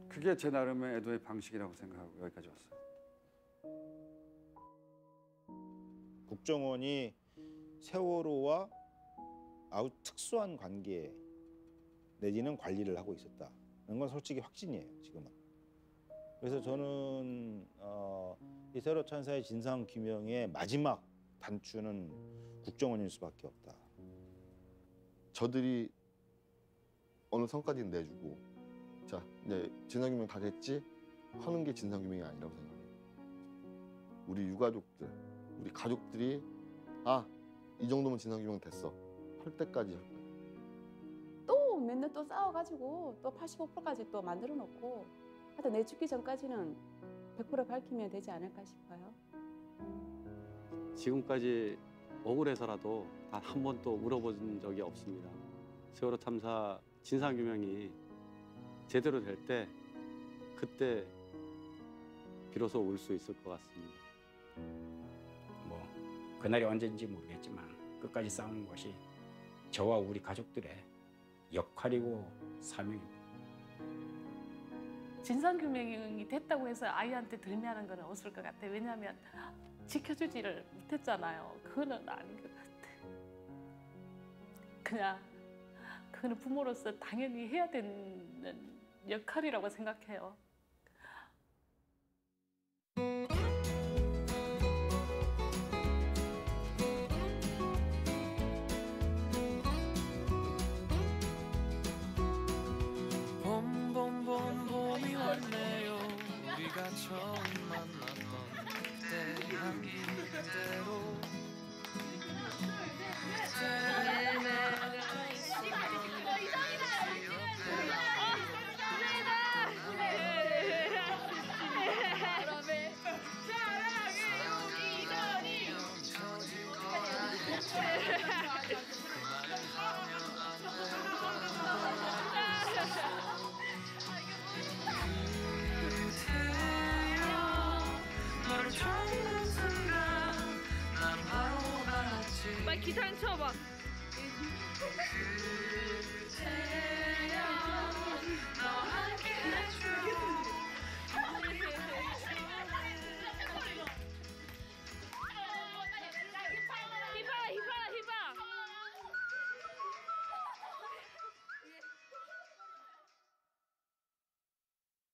그게 제 나름의 애도의 방식이라고 생각하고 여기까지 왔어요. 국정원이 세월호와 아주 특수한 관계에 내지는 관리를 하고 있었다는 건 솔직히 확진이에요, 지금은. 그래서 저는 이 세월호 참사의 진상 규명의 마지막 단추는 국정원일 수밖에 없다. 저들이 어느 선까지는 내주고 자 이제 진상규명 가겠지 하는 게 진상규명이 아니라고 생각해요. 우리 유가족들, 우리 가족들이 이 정도면 진상규명 됐어 할 때까지 할 거예요. 또 맨날 또 싸워가지고 또 85%까지 또 만들어 놓고 하여튼 내 죽기 전까지는 100% 밝히면 되지 않을까 싶어요. 지금까지 억울해서라도 단 한 번도 울어본 적이 없습니다. 세월호 참사 진상규명이 제대로 될 때 그때 비로소 울 수 있을 것 같습니다. 뭐 그날이 언제인지 모르겠지만 끝까지 싸우는 것이 저와 우리 가족들의 역할이고 사명입니다. 진상규명이 됐다고 해서 아이한테 들매하는 건 없을 것 같아. 왜냐하면 지켜주지를 못했잖아요. 그거는 아닌 것 같아. 그냥 그거는 부모로서 당연히 해야 되는 역할이라고 생각해요. 봄이 왔네요. 우리가 처음 만났던 그때 한 그대로 빨리 기타 한 쳐봐.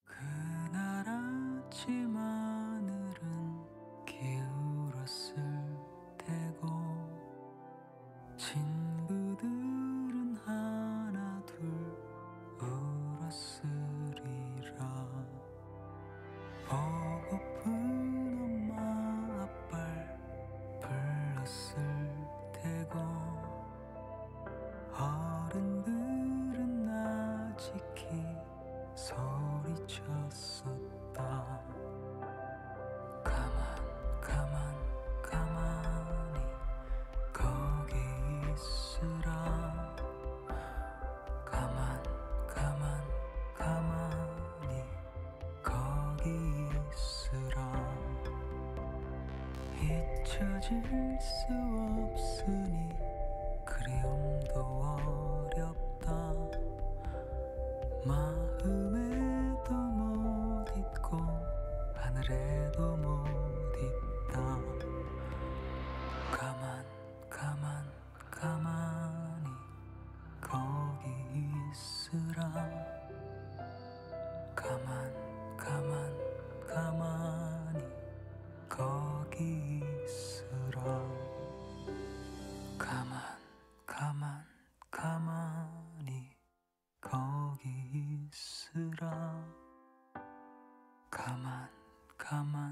그날 아침 하늘은 기울었을 테고 친구들은 하나 둘 울었으리라. 보고픈 엄마 아빠를 불렀을 테고 어른들은 나 지키 소리쳤었다. 가만히 거기 있으라. 가만히 거기 있으라. 잊혀질 수 없으니 그리움도 어렵다. 마음에도 못 잊고 하늘에도 못 있다. 가만히 거기 있으라. 가만히 거기 있으라. 가만히 거기 있으라. 가만